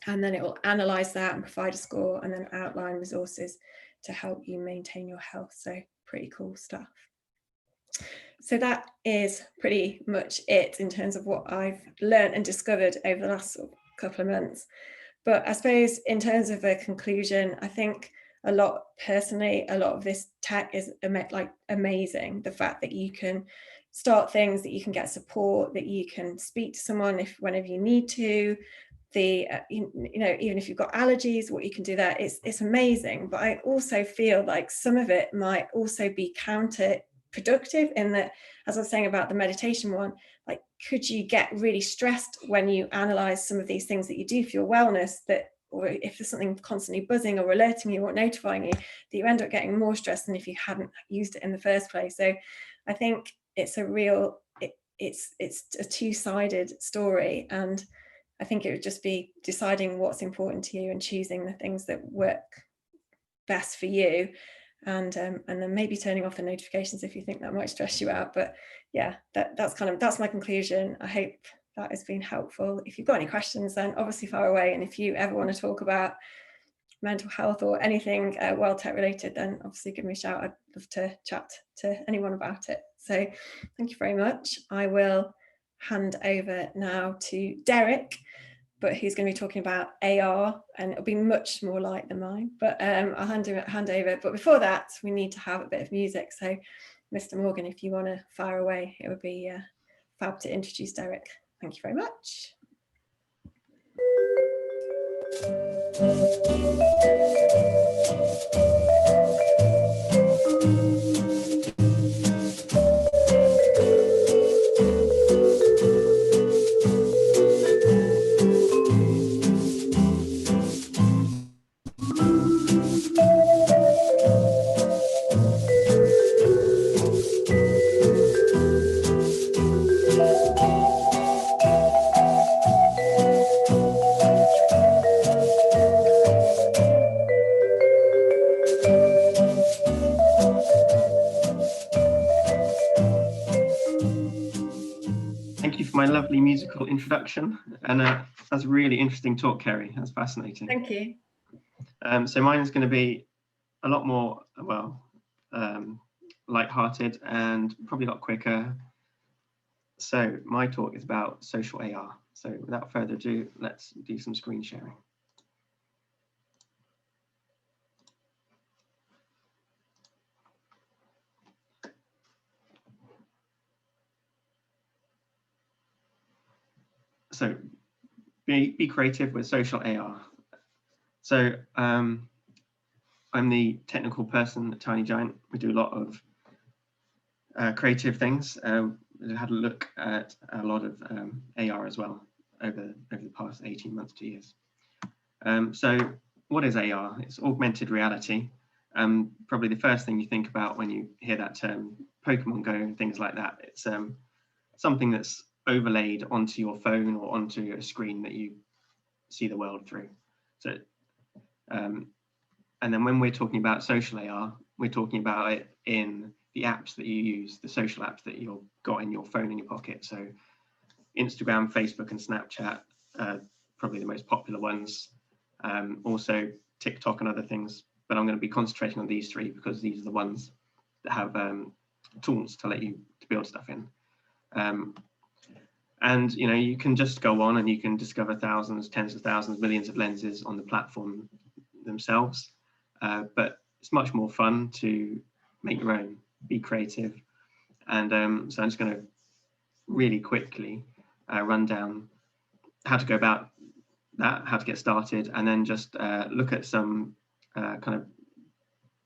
and then it will analyze that and provide a score, and then outline resources to help you maintain your health. So pretty cool stuff. So that is pretty much it in terms of what I've learned and discovered over the last couple of months. But I suppose in terms of a conclusion, I think a lot of this tech is like amazing. The fact that you can start things, that you can get support, that you can speak to someone whenever you need to, even if you've got allergies, what you can do there, it's amazing. But I also feel like some of it might also be counterproductive, in that, as I was saying about the meditation one, like, could you get really stressed when you analyze some of these things that you do for your wellness, or if there's something constantly buzzing or alerting you or notifying you, that you end up getting more stressed than if you hadn't used it in the first place. So I think it's a two-sided story, and I think it would just be deciding what's important to you and choosing the things that work best for you, and then maybe turning off the notifications if you think that might stress you out. But yeah, that's my conclusion. I hope that has been helpful. If you've got any questions, then obviously fire away, and if you ever want to talk about mental health or anything WellTech related, then obviously give me a shout. I'd love to chat to anyone about it. So thank you very much. I will hand over now to Derek, but he's going to be talking about AR, and it'll be much more light than mine, but I'll hand over. But before that, we need to have a bit of music. So Mr. Morgan, if you want to fire away, it would be fab to introduce Derek. Thank you very much. lovely musical introduction, and that's a really interesting talk, Kerry. That's fascinating. Thank you. So mine is going to be a lot more, well, light-hearted and probably a lot quicker. So my talk is about social AR. So without further ado, let's do some screen sharing. So be creative with social AR. So I'm the technical person at Tiny Giant. We do a lot of creative things. We had a look at a lot of AR as well over the past 18 months, 2 years. So what is AR? It's augmented reality. Probably the first thing you think about when you hear that term, Pokemon Go and things like that. It's something that's overlaid onto your phone or onto a screen that you see the world through. So, and then when we're talking about social AR, we're talking about it in the apps that you use, the social apps that you've got in your phone in your pocket. So Instagram, Facebook, and Snapchat, probably the most popular ones. Also TikTok and other things, but I'm going to be concentrating on these three because these are the ones that have tools to let you to build stuff in. And you know, you can just go on and you can discover thousands, tens of thousands, millions of lenses on the platform themselves. But it's much more fun to make your own, be creative. And so I'm just going to really quickly run down how to go about that, how to get started, and then just look at some kind of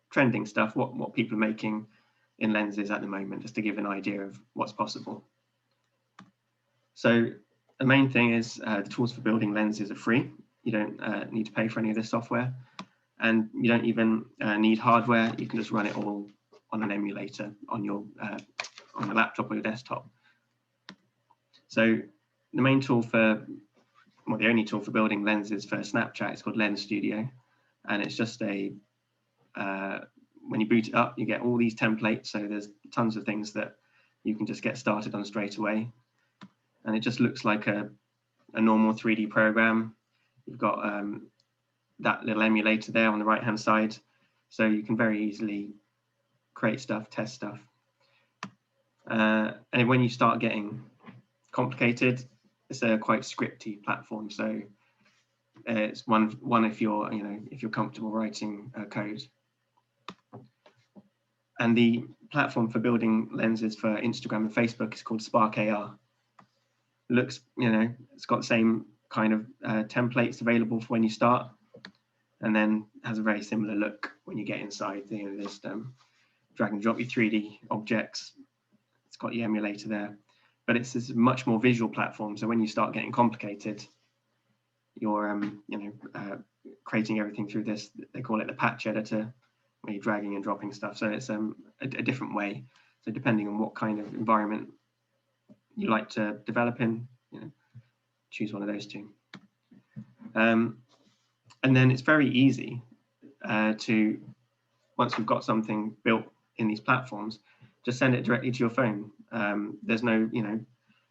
trending stuff, what people are making in lenses at the moment, just to give an idea of what's possible. So the main thing is the tools for building lenses are free. You don't need to pay for any of this software, and you don't even need hardware. You can just run it all on an emulator on your laptop or your desktop. So the main tool for, well, the only tool for building lenses for Snapchat is called Lens Studio, and it's just a when you boot it up, you get all these templates. So there's tons of things that you can just get started on straight away. And it just looks like a normal 3D program. You've got that little emulator there on the right hand side. So you can very easily create stuff, test stuff. And when you start getting complicated, it's a quite scripty platform. So it's one if you're, if you're comfortable writing code. And the platform for building lenses for Instagram and Facebook is called Spark AR. Looks, it's got the same kind of templates available for when you start, and then has a very similar look when you get inside. There's drag and drop your 3D objects. It's got your emulator there, but it's this much more visual platform. So when you start getting complicated, you're creating everything through this. They call it the patch editor, where you're dragging and dropping stuff. So it's a different way. So depending on what kind of environment you like to develop in, choose one of those two. And then it's very easy to, once you've got something built in these platforms, just send it directly to your phone. There's no, you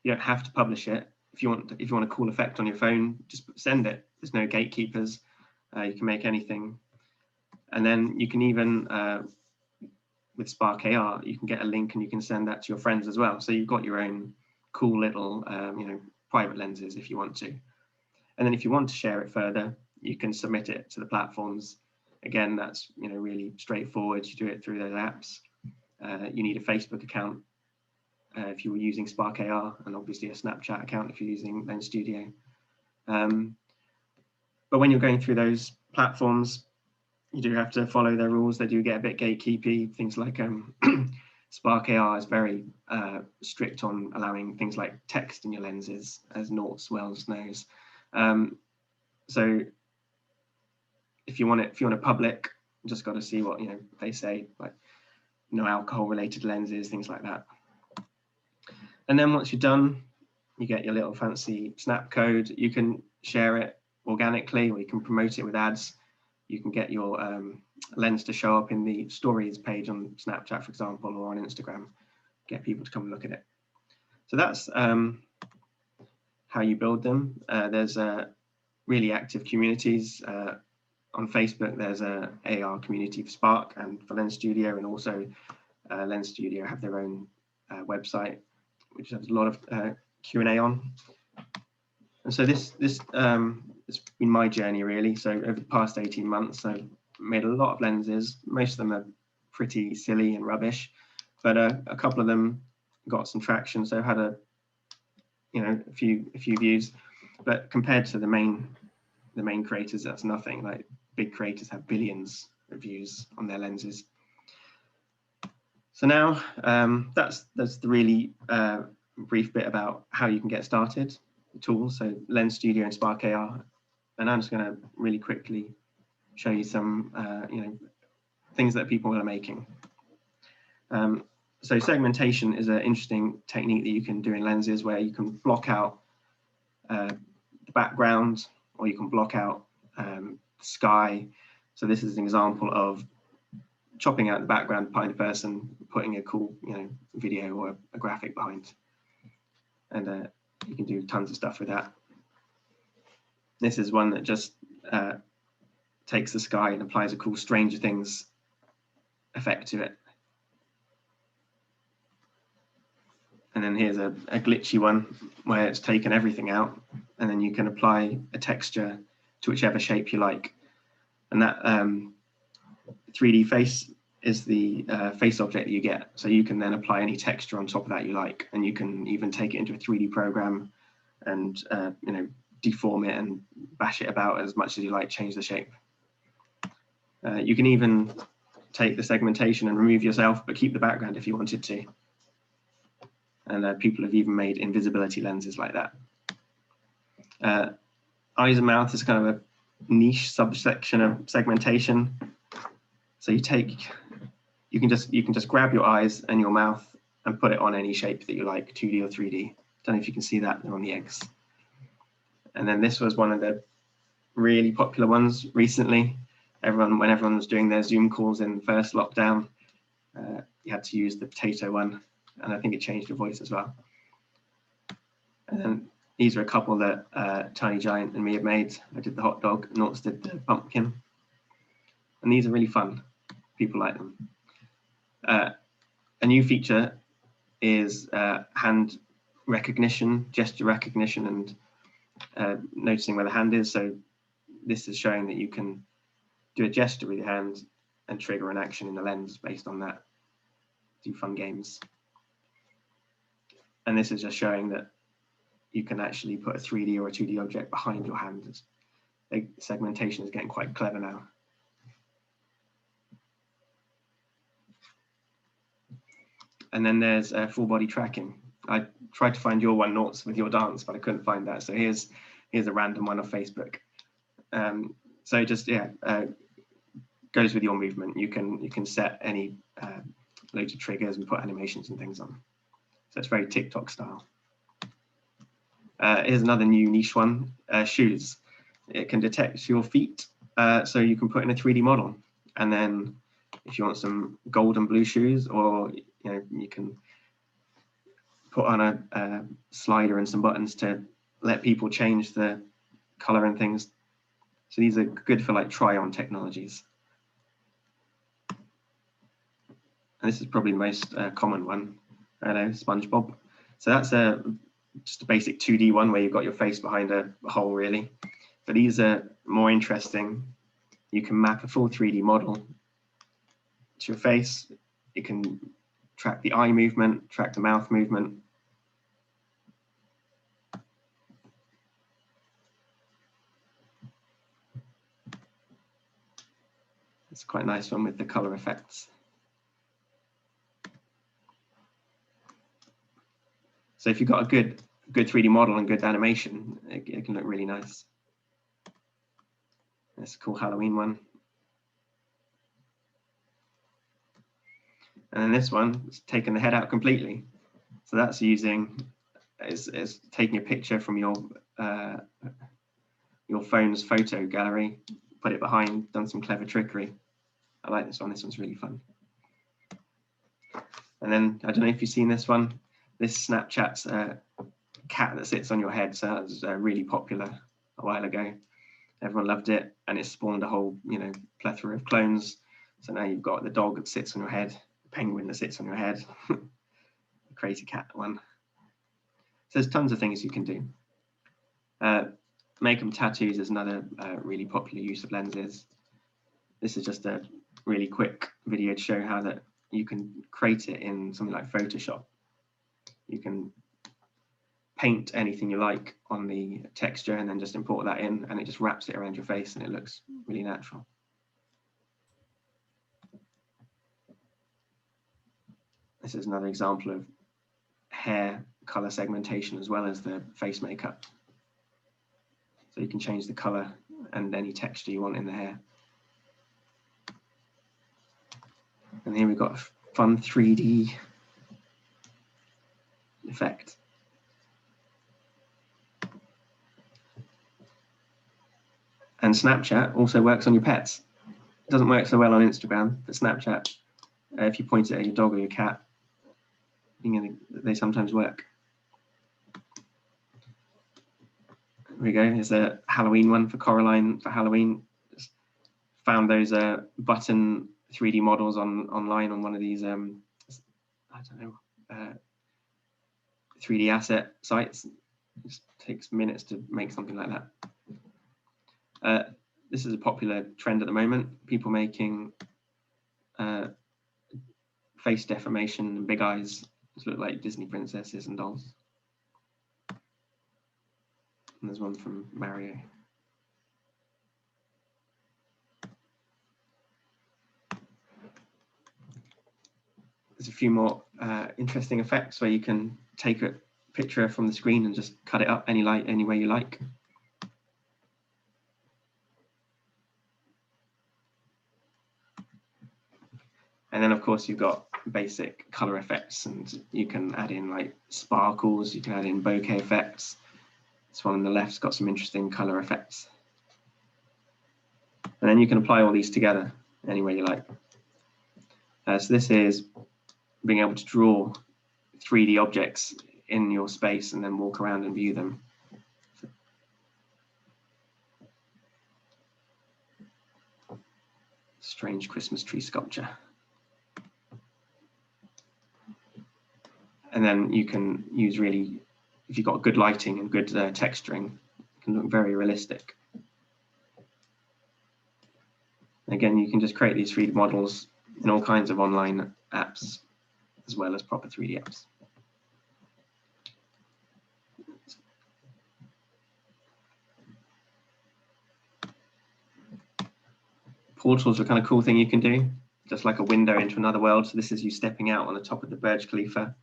don't have to publish it. If you want a cool effect on your phone, just send it. There's no gatekeepers. You can make anything. And then you can even, with Spark AR, you can get a link and you can send that to your friends as well. So you've got your own cool little, private lenses if you want to. And then if you want to share it further, you can submit it to the platforms. Again, that's really straightforward. You do it through those apps. You need a Facebook account if you were using Spark AR, and obviously a Snapchat account if you're using Lens Studio. But when you're going through those platforms, you do have to follow their rules. They do get a bit gatekeepy. Things like Spark AR is very strict on allowing things like text in your lenses, as Norts well knows. So if you want it public, you just got to see what they say, like no alcohol related lenses, things like that. And then once you're done, you get your little fancy snap code. You can share it organically, or you can promote it with ads. You can get your lens to show up in the stories page on Snapchat, for example, or on Instagram, get people to come and look at it. So that's how you build them. There's really active communities. On Facebook, there's a AR community for Spark and for Lens Studio, and also Lens Studio have their own website, which has a lot of Q&A on. And so this has been my journey really. So over the past 18 months, I've made a lot of lenses. Most of them are pretty silly and rubbish, but a couple of them got some traction. So I've had a few views, but compared to the main creators, that's nothing. Like big creators have billions of views on their lenses. So now that's the really brief bit about how you can get started, the tools, so Lens Studio and Spark AR. And I'm just going to really quickly show you some things that people are making. So segmentation is an interesting technique that you can do in lenses, where you can block out the background, or you can block out the sky. So this is an example of chopping out the background behind a person, putting a cool video or a graphic behind. And you can do tons of stuff with that. This is one that just takes the sky and applies a cool Stranger Things effect to it. And then here's a glitchy one where it's taken everything out, and then you can apply a texture to whichever shape you like. And that 3D face is the face object that you get. So you can then apply any texture on top of that you like, and you can even take it into a 3D program and deform it and bash it about as much as you like, change the shape. You can even take the segmentation and remove yourself, but keep the background if you wanted to. And people have even made invisibility lenses like that. Eyes and mouth is kind of a niche subsection of segmentation. So you can just grab your eyes and your mouth and put it on any shape that you like, 2D or 3D. Don't know if you can see that, they're on the eggs. And then this was one of the really popular ones recently. When everyone was doing their Zoom calls in the first lockdown, you had to use the potato one, and I think it changed your voice as well. And then these are a couple that Tiny Giant and me have made. I did the hot dog, Norts did the pumpkin. And these are really fun. People like them. A new feature is hand recognition, gesture recognition, and noticing where the hand is. So this is showing that you can do a gesture with your hand and trigger an action in the lens based on that. Do fun games. And this is just showing that you can actually put a 3D or a 2D object behind your hand. Segmentation is getting quite clever now. And then there's full body tracking. I tried to find your one, Norts, with your dance, but I couldn't find that. So here's a random one off Facebook. So just goes with your movement. You can set any loads of triggers and put animations and things on. So it's very TikTok style. Here's another new niche one, shoes. It can detect your feet, so you can put in a 3D model. And then if you want some gold and blue shoes, or you can put on a slider and some buttons to let people change the color and things. So these are good for like try-on technologies. And this is probably the most common one. I know, SpongeBob. So that's just a basic 2D one where you've got your face behind a hole, really. But these are more interesting. You can map a full 3D model to your face. You can track the eye movement, track the mouth movement. It's quite a nice one with the color effects. So if you've got a good 3D model and good animation, it can look really nice. That's a cool Halloween one. And then this one is taking the head out completely. So that's is taking a picture from your phone's photo gallery, put it behind, done some clever trickery. I like this one. This one's really fun. And then I don't know if you've seen this one. This Snapchat's cat that sits on your head. So that was really popular a while ago. Everyone loved it, and it spawned a whole, you know, plethora of clones. So now you've got the dog that sits on your head, the penguin that sits on your head, the crazy cat one. So there's tons of things you can do. Make them tattoos is another really popular use of lenses. This is just a really quick video to show how that you can create it in something like Photoshop. You can paint anything you like on the texture and then just import that in, and it just wraps it around your face and it looks really natural. This is another example of hair color segmentation as well as the face makeup. So you can change the color and any texture you want in the hair. And here we've got a fun 3D effect. And Snapchat also works on your pets. It doesn't work so well on Instagram, but Snapchat, if you point it at your dog or your cat, they sometimes work. Here we go. Here's a Halloween one for Coraline for Halloween. Just found those button 3D models online on one of these I don't know 3D asset sites. It just takes minutes to make something like that. This is a popular trend at the moment. People making face deformation and big eyes to look like Disney princesses and dolls. And there's one from Mario. There's a few more interesting effects where you can take a picture from the screen and just cut it up any way you like. And then of course you've got basic color effects, and you can add in like sparkles, you can add in bokeh effects. This one on the left's got some interesting color effects. And then you can apply all these together any way you like. So this is being able to draw 3D objects in your space and then walk around and view them. Strange Christmas tree sculpture. And then you can use really, if you've got good lighting and good texturing, it can look very realistic. Again, you can just create these 3D models in all kinds of online apps, as well as proper 3D apps. Portals are a kind of cool thing you can do, just like a window into another world. So this is you stepping out on the top of the Burj Khalifa,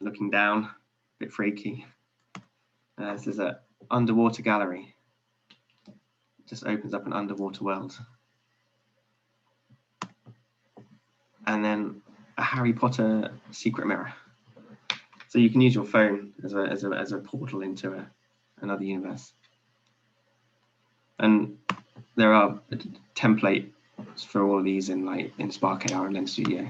looking down, a bit freaky. This is an underwater gallery. It just opens up an underwater world. And then a Harry Potter secret mirror. So you can use your phone as a portal into another universe. And there are templates for all of these in Spark AR and Lens Studio.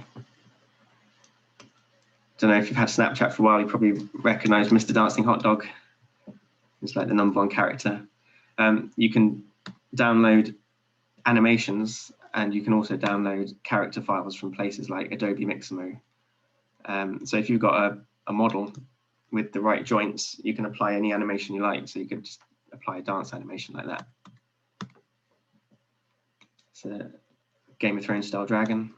Don't know if you've had Snapchat for a while, you probably recognize Mr. Dancing Hot Dog. It's like the #1 character. You can download animations, and you can also download character files from places like Adobe Mixamo. So if you've got a model with the right joints, you can apply any animation you like. So you could just apply a dance animation like that. It's a Game of Thrones style dragon.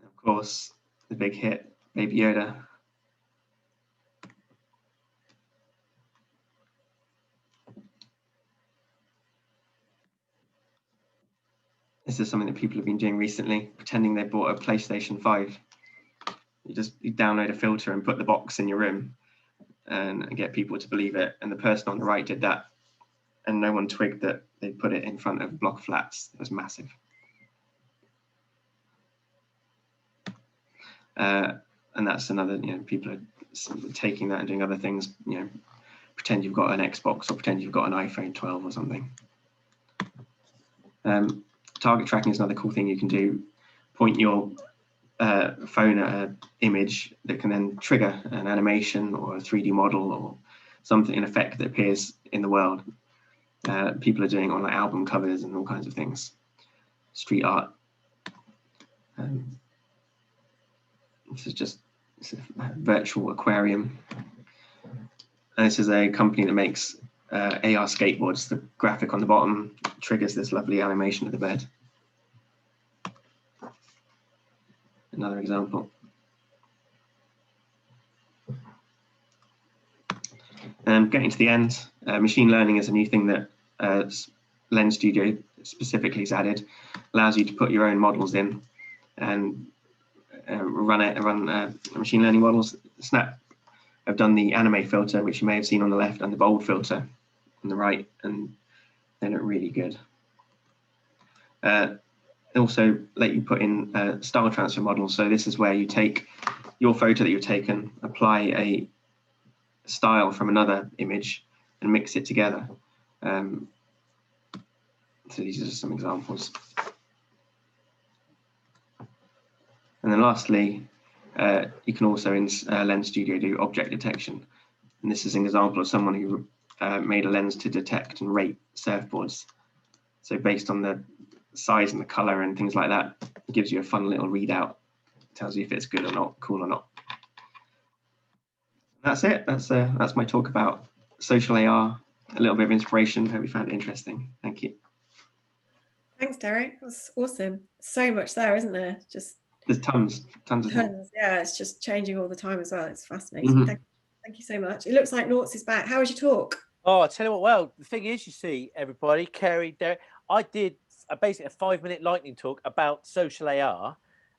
And of course, the big hit, Baby Yoda. This is something that people have been doing recently, pretending they bought a PlayStation 5. You download a filter and put the box in your room and get people to believe it. And the person on the right did that, and no one twigged that they put it in front of a block of flats. It was massive. And that's another, people are taking that and doing other things, pretend you've got an Xbox or pretend you've got an iPhone 12 or something. Target tracking is another cool thing you can do. Point your phone image that can then trigger an animation or a 3D model or something in effect that appears in the world. People are doing on like album covers and all kinds of things, street art. This is just a virtual aquarium. And this is a company that makes AR skateboards. The graphic on the bottom triggers this lovely animation of the bed. Another example. Getting to the end, machine learning is a new thing that Lens Studio specifically has added. Allows you to put your own models in and run machine learning models. Snap have done the anime filter, which you may have seen on the left, and the bold filter on the right, and they look really good. Also let you put in style transfer models. So this is where you take your photo that you've taken, apply a style from another image and mix it together. So these are just some examples. And then lastly, you can also in Lens Studio do object detection. And this is an example of someone who made a lens to detect and rate surfboards. So based on the size and the color and things like that, it gives you a fun little readout. It tells you if it's good or not, cool or not. That's it. That's my talk about social AR, a little bit of inspiration. Hope you found it interesting. Thank you. Thanks, Derek. That's awesome. So much there, isn't there? Just there's tons of things. Yeah, it's just changing all the time as well. It's fascinating. Thank you so much. It looks like Norts is back. How was your talk? Oh, I tell you what. Well, the thing is, you see, everybody, Kerry, Derek, I did basically a 5-minute lightning talk about social AR.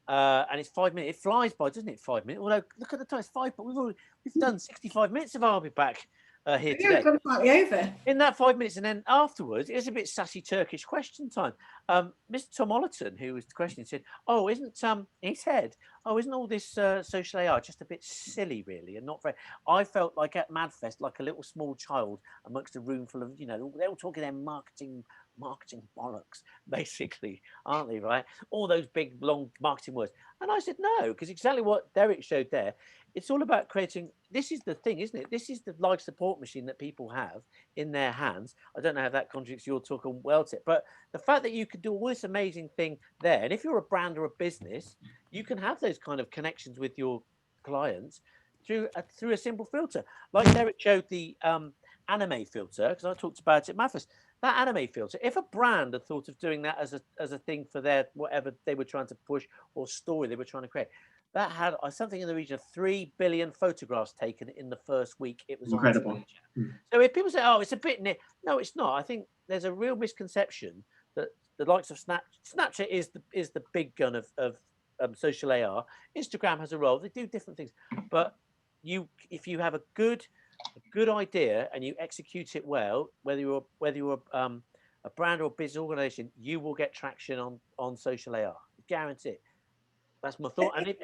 And it's 5 minutes. It flies by, doesn't it? 5 minutes. Although look at the time, it's 5. But we've done 65 minutes of I'll be back here today. We've gone slightly over. In that 5 minutes, and then afterwards, it was a bit sassy Turkish question time. Mr. Tom Ollerton, who was the question, said, "Oh, isn't he said, oh, isn't all this social AR just a bit silly, really, and not very?" I felt like at MadFest, like a little small child amongst a room full of, you know, they're all talking their marketing bollocks, basically, aren't they, right? All those big, long marketing words. And I said, no, because exactly what Derek showed there, it's all about creating, this is the thing, isn't it? This is the life support machine that people have in their hands. I don't know how that contradicts your talk on WellTech, but the fact that you could do all this amazing thing there, and if you're a brand or a business, you can have those kind of connections with your clients through a simple filter. Like Derek showed the anime filter, because I talked about it at MadFest. That anime filter, if a brand had thought of doing that as a thing for their whatever they were trying to push or story they were trying to create, that had something in the region of 3 billion photographs taken in the first week it was incredible. On Snapchat. So if people say, oh, it's a bit no, it's not. I think there's a real misconception that the likes of Snapchat is the big gun of social AR. Instagram has a role. They do different things, but if you have a good idea and you execute it well, whether you're a brand or a business organization, you will get traction on social AR. Guarantee it. That's my thought. And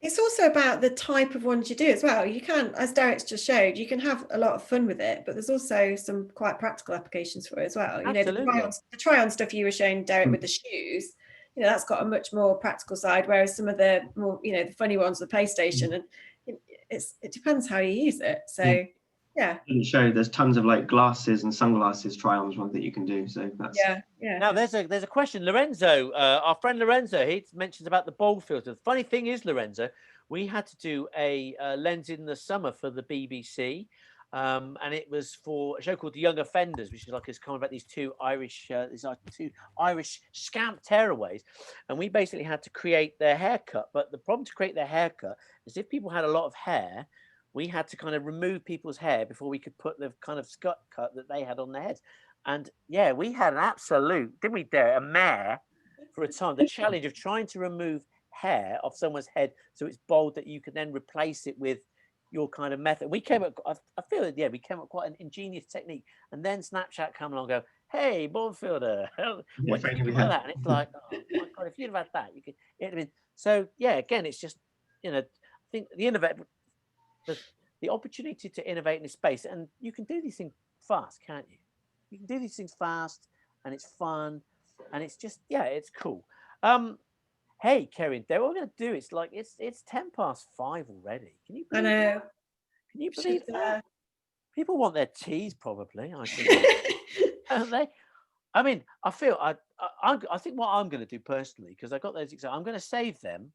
it's also about the type of ones you do as well. You can, as Derek's just showed, you can have a lot of fun with it, but there's also some quite practical applications for it as well. Absolutely. You know, the try-on stuff you were showing, Derek, with the shoes, you know, that's got a much more practical side, whereas some of the more, you know, the funny ones, the PlayStation, and it depends how you use it. So yeah. Show there's tons of like glasses and sunglasses try-ons ones that you can do. So that's yeah. Now there's a question. Lorenzo, our friend Lorenzo, he mentions about the bold filter. The funny thing is, Lorenzo, we had to do a lens in the summer for the BBC. And it was for a show called The Young Offenders, which is like it's kind of about these two Irish scamp tearaways, and we basically had to create their haircut. But the problem to create their haircut is if people had a lot of hair, we had to kind of remove people's hair before we could put the kind of scut cut that they had on their heads. And yeah, we had an absolute, didn't we, Derek, a mare for a time, the challenge of trying to remove hair off someone's head so it's bald that you could then replace it with your kind of method. We came up, I feel that, yeah, we came up quite an ingenious technique. And then Snapchat come along and go, hey, bald filter, what do you think about that? And it's like, oh my God, if you'd have had that, you could, it'd have been. So yeah, again, it's just, you know, I think the opportunity to innovate in this space, and you can do these things fast, can't you? You can do these things fast, and it's fun, and it's just, yeah, it's cool. Hey, Kerry and Derek, what we're going to do? It's like it's 5:10 already. Can you I believe know. that? Can you believe that? People want their teas, probably. I think, don't they? I mean, I feel I think what I'm going to do personally, because I got those examples, I'm going to save them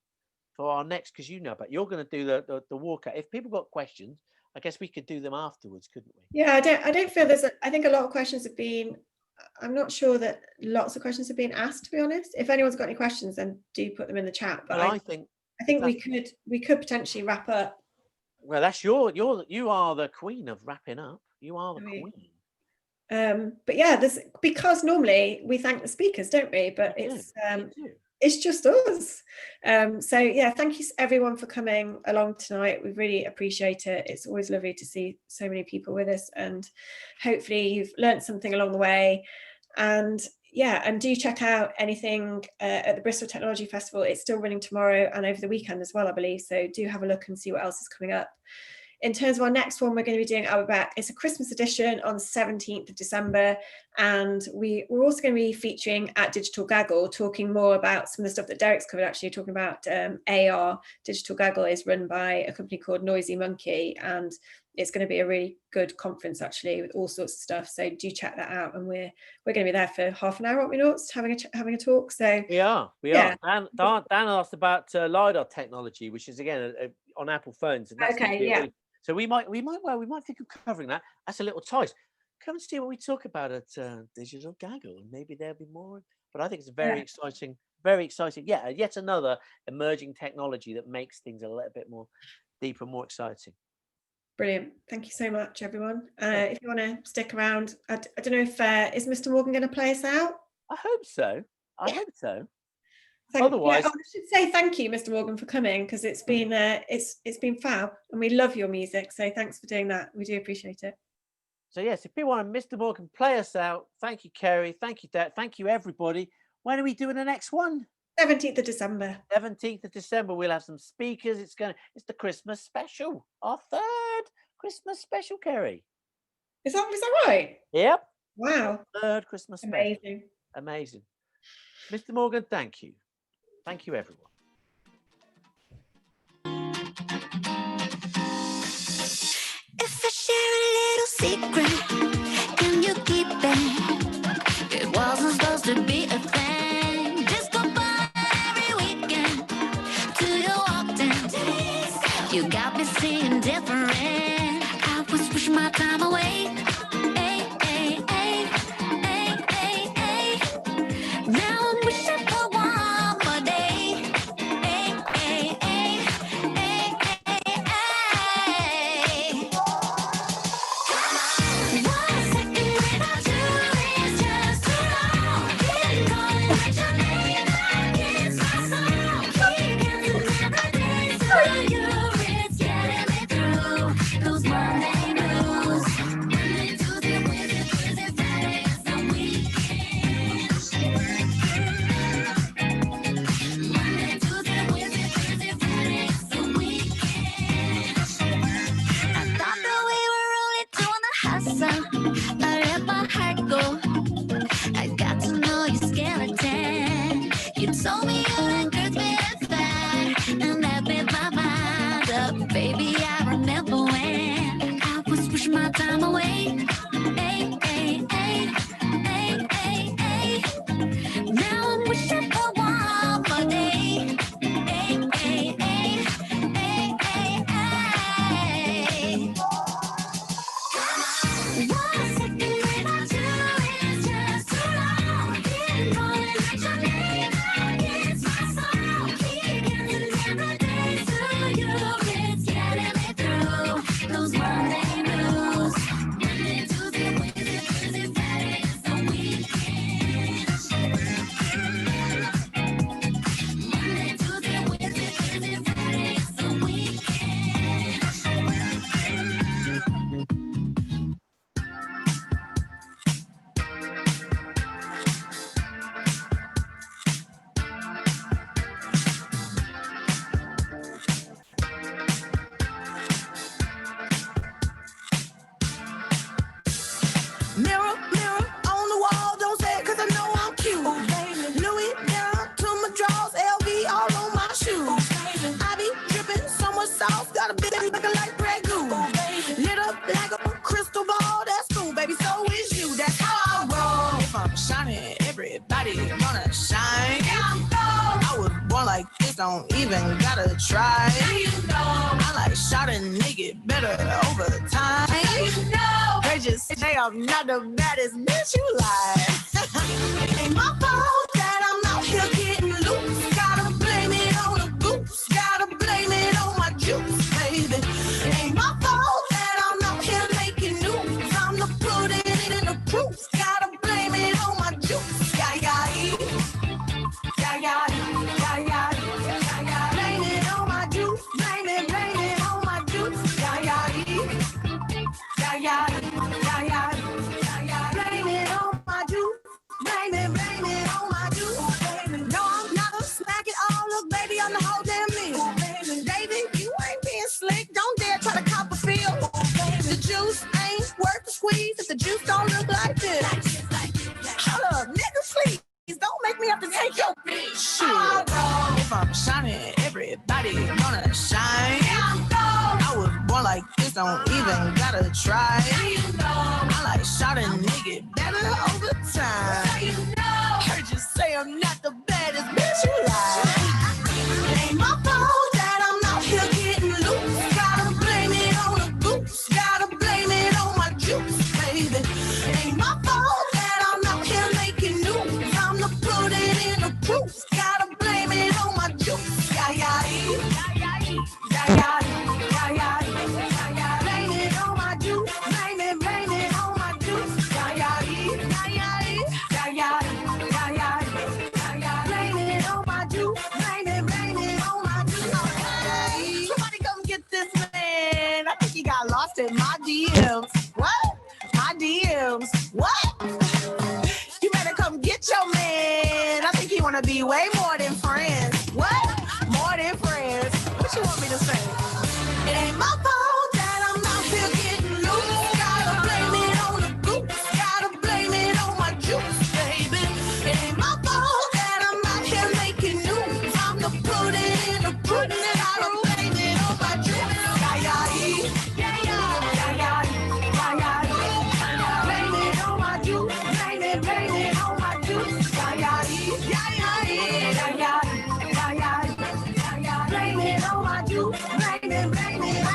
for our next, because you know, but you're going to do the walkout. If people got questions, I guess we could do them afterwards, couldn't we? Yeah, I don't feel I think a lot of questions have been. I'm not sure that lots of questions have been asked, to be honest. If anyone's got any questions, then do put them in the chat. But Well, I think we could potentially wrap up. Well, that's you are the queen of wrapping up. You are the queen. But yeah, because normally we thank the speakers, don't we? But it's just us. So yeah, thank you everyone for coming along tonight. We really appreciate it. It's always lovely to see so many people with us, and hopefully you've learned something along the way. And yeah, and do check out anything at the Bristol Technology Festival. It's still running tomorrow and over the weekend as well, I believe. So do have a look and see what else is coming up. In terms of our next one, we're going to be doing I'll Be Back. It's a Christmas edition on the 17th of December. And we're also going to be featuring at Digital Gaggle, talking more about some of the stuff that Derek's covered, actually talking about AR. Digital Gaggle is run by a company called Noisy Monkey, and it's going to be a really good conference, actually, with all sorts of stuff. So do check that out. And we're going to be there for half an hour, aren't we, Norts, having a talk. So we are. Dan asked about LiDAR technology, which is again on Apple phones. And that's so we might think of covering that. That's a little toys. Come and see what we talk about at Digital Gaggle, and maybe there'll be more. But I think it's very exciting. Yeah, yet another emerging technology that makes things a little bit more deeper, more exciting. Brilliant. Thank you so much, everyone. If you want to stick around, I don't know if is Mr. Morgan going to play us out? I hope so. Otherwise, I should say thank you, Mr. Morgan, for coming, because it's been fab, and we love your music. So thanks for doing that. We do appreciate it. So yes, if people want Mr. Morgan play us out, thank you, Kerry. Thank you, Dad. Thank you, everybody. When are we doing the next one? 17th of December. 17th of December. We'll have some speakers. It's the Christmas special. Our third Christmas special, Kerry. Is that right? Yep. Wow. Third Christmas special. Amazing. Mr. Morgan, thank you. Thank you, everyone. If I share a little secret, can you keep it? It wasn't supposed to be a thing. Just go by every weekend till you walked in. You got me seeing different. I was pushing my time away. Now I'm wishing for one more day. I let my heart go. I got to know your skeleton. You told me you encouraged me to fly, and that made my mind up. Baby, I remember when I was pushing my time away. Now I'm wishing for one more day. Through sauce, got a bitch looking like Grey Goose. Lit up like a crystal ball, that's cool, baby, so is you. That's how I roll. If I'm shining, everybody gonna shine. I was born like this, don't even gotta try. I like shot a nigga better over time. They just say I'm not the baddest bitch you like. Ain't my fault that I'm out here getting loose. Gotta blame it on the goose. Gotta blame it on my juice, baby. Ain't my fault that I'm out here making news. I'm the put it in the proof. Gotta blame it on my juice. Yeah, yeah, yeah, yeah, yeah, yeah, yeah. Blame it on my juice. Blame it on my juice. Yeah, yeah, yeah, yeah, yeah, yeah. Blame it on my juice. Blame it on my juice. No, I'm not gonna smack it all. Look, baby, I'm the whole damn meal. David, you ain't being slick. Don't dare try to cop a feel. The juice ain't worth the squeeze if the juice don't look like this. Hold up, nigga, please. Don't make me have to take your bitch. Shit. If I'm shining, everybody gonna shine. I was born like this, don't even gotta try. I like shot a nigga better over time. Heard you say I'm not the baddest bitch you like. It ain't my fault that I'm out here getting loose. Gotta blame it on the goose. Gotta blame it on my juice, baby. It ain't my fault that I'm out here making news. I'm the put it in the proof. Gotta blame it on my juice. Yeah, yeah, yeah, yeah, yeah, yeah, yeah, yeah. Blame it on my juice. Blame it on my juice. Yeah, yeah, yeah, yeah, yeah, yeah, yeah, yeah. Blame it on my juice. Blame it on my juice. Okay. Somebody come get this man. I think he got lost in my DMs. What? My DMs. What? You better come get your man. I think he wanna be way more than friends. What? More than friends. What you want me to say? It ain't my fault that I'm out here getting loose. Gotta blame it on the goose. Gotta blame it on my juice, baby. It ain't my fault that I'm out here making news. I'm the put it in the proof. Gotta blame it on my juice. Yeah, yeah, yeah, yeah, yeah, yeah, yeah, yeah. Blame it on my juice. Blame it on my juice. Yeah, yeah, yeah, yeah, yeah, yeah, yeah, yeah. Blame it on my juice. Blame it, blame it, yeah.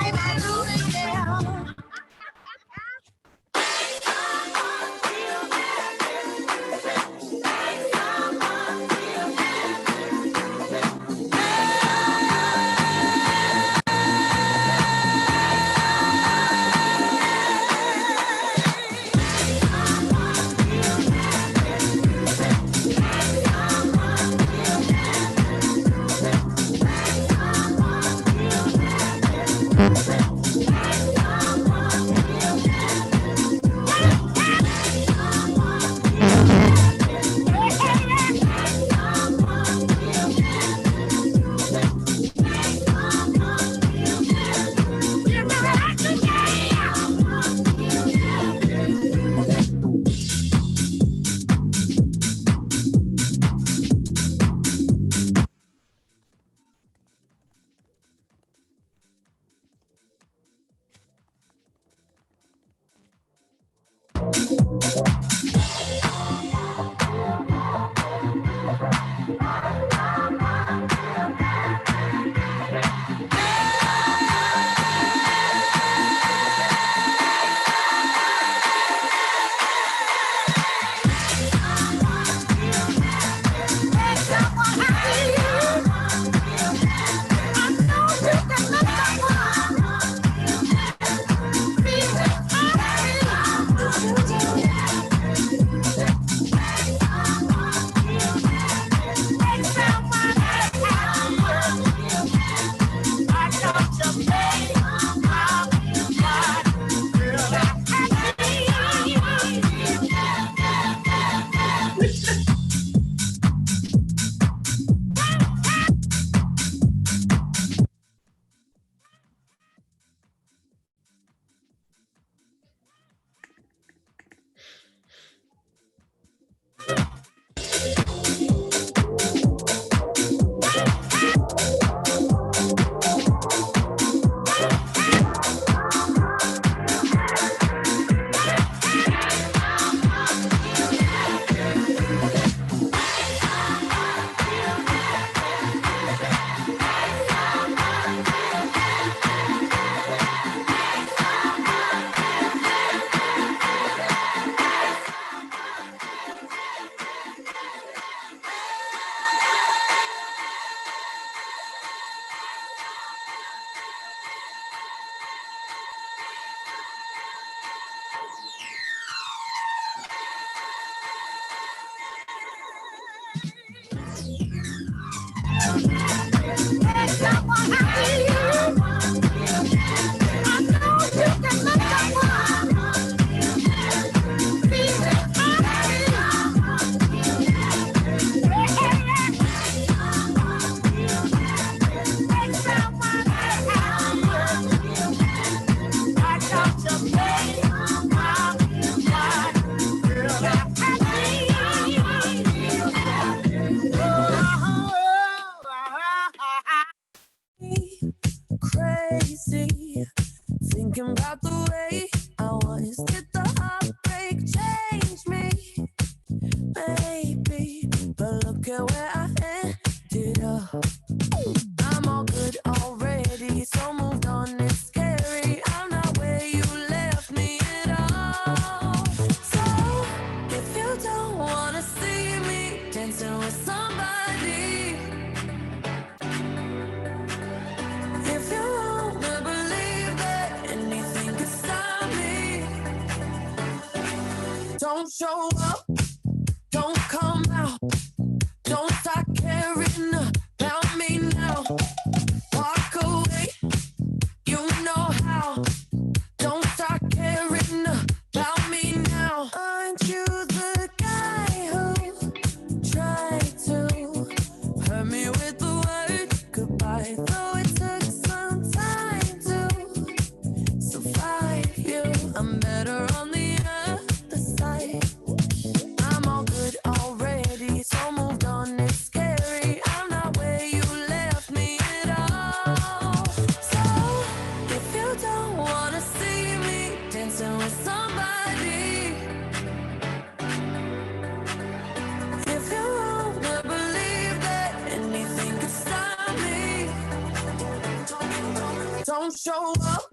me. Thinking about the way I was. Did the heartbreak change me? Maybe, but look at where I ended up. I'm all good already, so moved on, it's scary. I'm not where you left me at all. So, if you don't wanna see me dancing with somebody, if you wanna believe that anything could stop me, don't show up, don't come out, don't start caring about me now. Walk away, you know how. Don't start caring about me now. Aren't you the guy who tried to hurt me with the word goodbye? Though it took some time to survive you, I'm better on the other side. I'm all good already, so moved on, it's scary. I'm not where you left me at all. So, if you don't wanna see me dancing with somebody, if you wanna believe that anything could stop me, don't show up,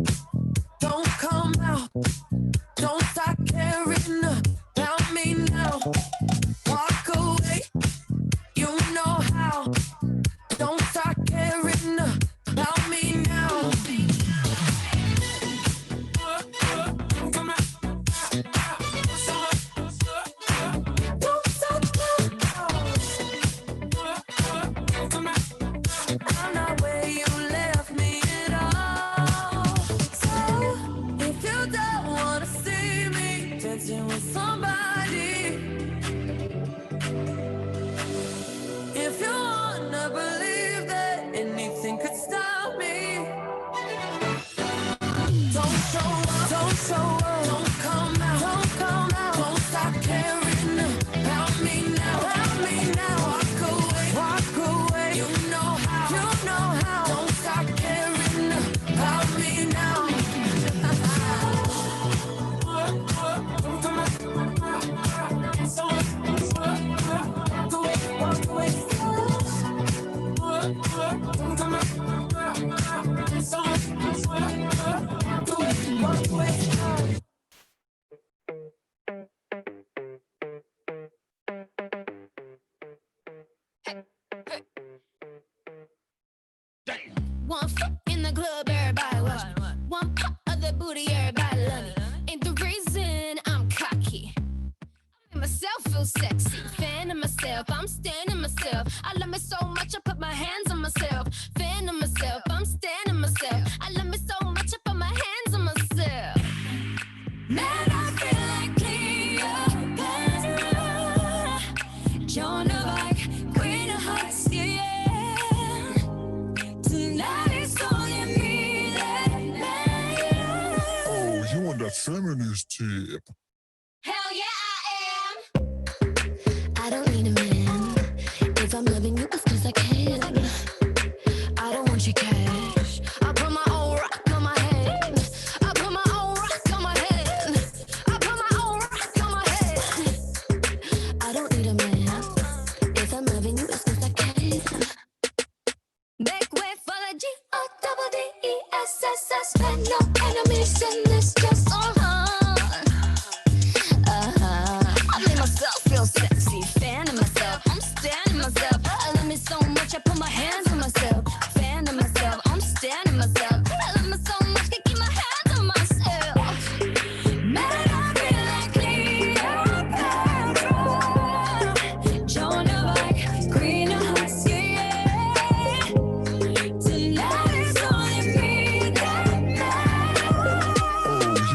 don't come out, don't start caring about me now. Walk away, you know how. Don't start caring about me now. Don't stop I'm not where you left me at all. So, if you don't wanna see me dancing with somebody, if you wanna believe that anything could stop me, don't show up, don't come out, don't stop caring about me now, walk away, you know how, don't stop caring about me now. Walk away. One foot in the club, everybody watch me. One pop of the booty, everybody love me. Ain't the reason I'm cocky. I make myself feel sexy, fan of myself, I'm standing myself. I love me so much, I put my hands on myself. Fan of myself, I'm standing myself. I love me so much, I put my hands on myself. Man, I feel like Cleopatra, Joan of Arc, Queen of Hearts, yeah. Tonight it's only me that matters. Oh, you want that feminist tip? Hell yeah, I don't need a man. If I'm loving you, it's 'cause I can. I don't want your cash. I put my own rock on my head. I put my own rock on my head. I put my own rock on my head. I don't need a man. If I'm loving you, it's 'cause I can. Make way for the G-O-double-D-E-S-S-S. Got no enemies in this, just I made myself feel sexy, fan of myself, I'm standing myself. I love me so much, I put my hands on myself. Fan of myself, I'm standing myself. I love me so much, I keep my hands on myself. Man, I feel like Cleopatra, Joan of Arc, Queen of Hearts, yeah. Tonight it's only me that matters. Oh,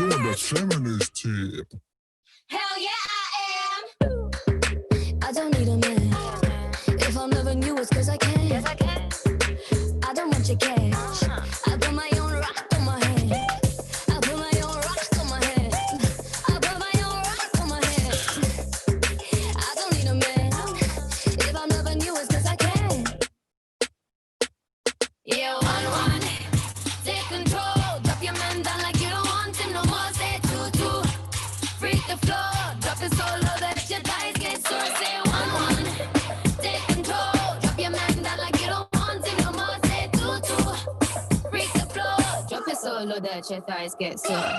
solo that your thighs get sore.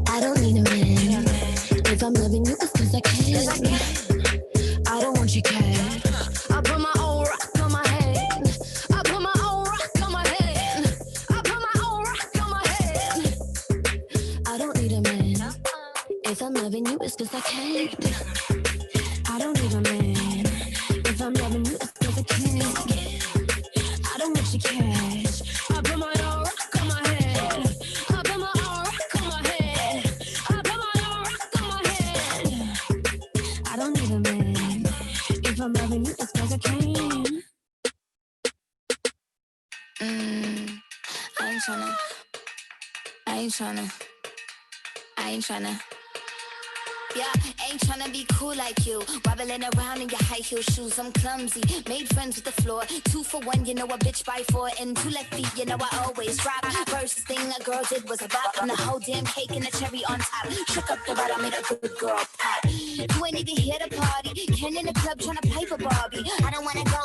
I don't need a man. If I'm loving you, it's 'cause I can. I don't want your cash. I put my own rock on my head. I put my own rock on my head. I put my own rock on my head. I don't need a man. If I'm loving you, it's 'cause I can. I don't need a man. If I'm loving you, it's 'cause I can. I don't want your cash. I put my own rock on my head. I put my own rock on my head. I put my own rock on my head. I don't need a man. If I'm loving you, it's 'cause I can. I ain't tryna. Yeah, ain't tryna be cool like you. Wobbling around in your high heel shoes, I'm clumsy. Made friends with the floor. 2 for 1, you know a bitch by 4. And 2 left feet, you know I always drop. First thing a girl did was a bop. And the whole damn cake and the cherry on top. Shook up the bottom, made a good girl pop. You ain't even here to party. Ken in the club tryna pipe a Barbie. I don't wanna go